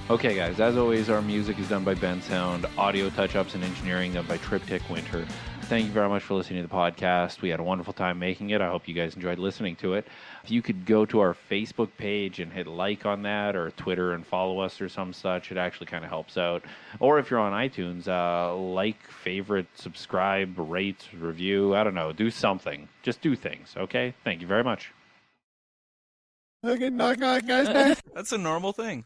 Okay, guys, as always, our music is done by Ben Sound, audio touch-ups and engineering done by Triptych Winter. Thank you very much for listening to the podcast. We had a wonderful time making it. I hope you guys enjoyed listening to it. If you could go to our Facebook page and hit like on that, or Twitter and follow us or some such, it actually kind of helps out. Or if you're on iTunes, like, favorite, subscribe, rate, review, I don't know, do something. Just do things, okay? Thank you very much. Okay, knock, knock, guys. That's a normal thing.